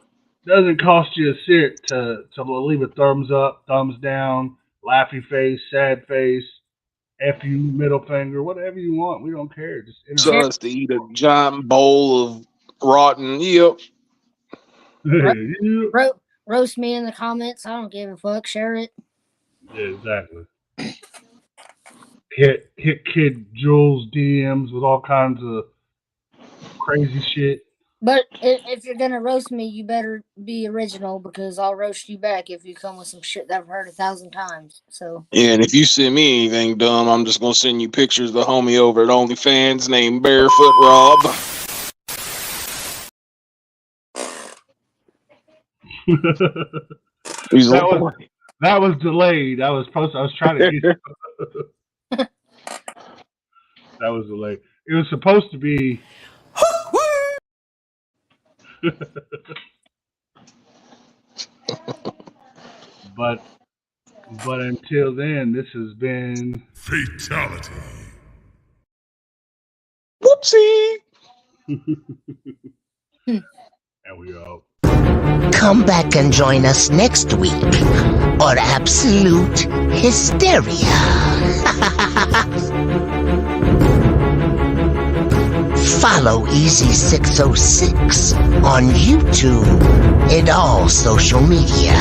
Speaker 2: Doesn't cost you a cent to leave a thumbs up, thumbs down, laughy face, sad face, F you, middle finger, whatever you want. We don't care. Just interact.
Speaker 4: Just to eat a giant bowl of rotten. Yep.
Speaker 3: Roast me in the comments. I don't give a fuck. Share it.
Speaker 2: Yeah, exactly. Hit Kid Jules DMs with all kinds of crazy shit.
Speaker 3: But if you're gonna roast me, you better be original, because I'll roast you back if you come with some shit that I've heard 1,000 times. So.
Speaker 4: Yeah, and if you send me anything dumb, I'm just gonna send you pictures of the homie over at OnlyFans named Barefoot Rob.
Speaker 2: That was delayed. I was trying to get that was delayed. It was supposed to be but until then, this has been
Speaker 7: Fatality.
Speaker 4: Whoopsie.
Speaker 2: and we out.
Speaker 5: Come back and join us next week on Absolute Hysteria. Follow Easy606 on YouTube and all social media.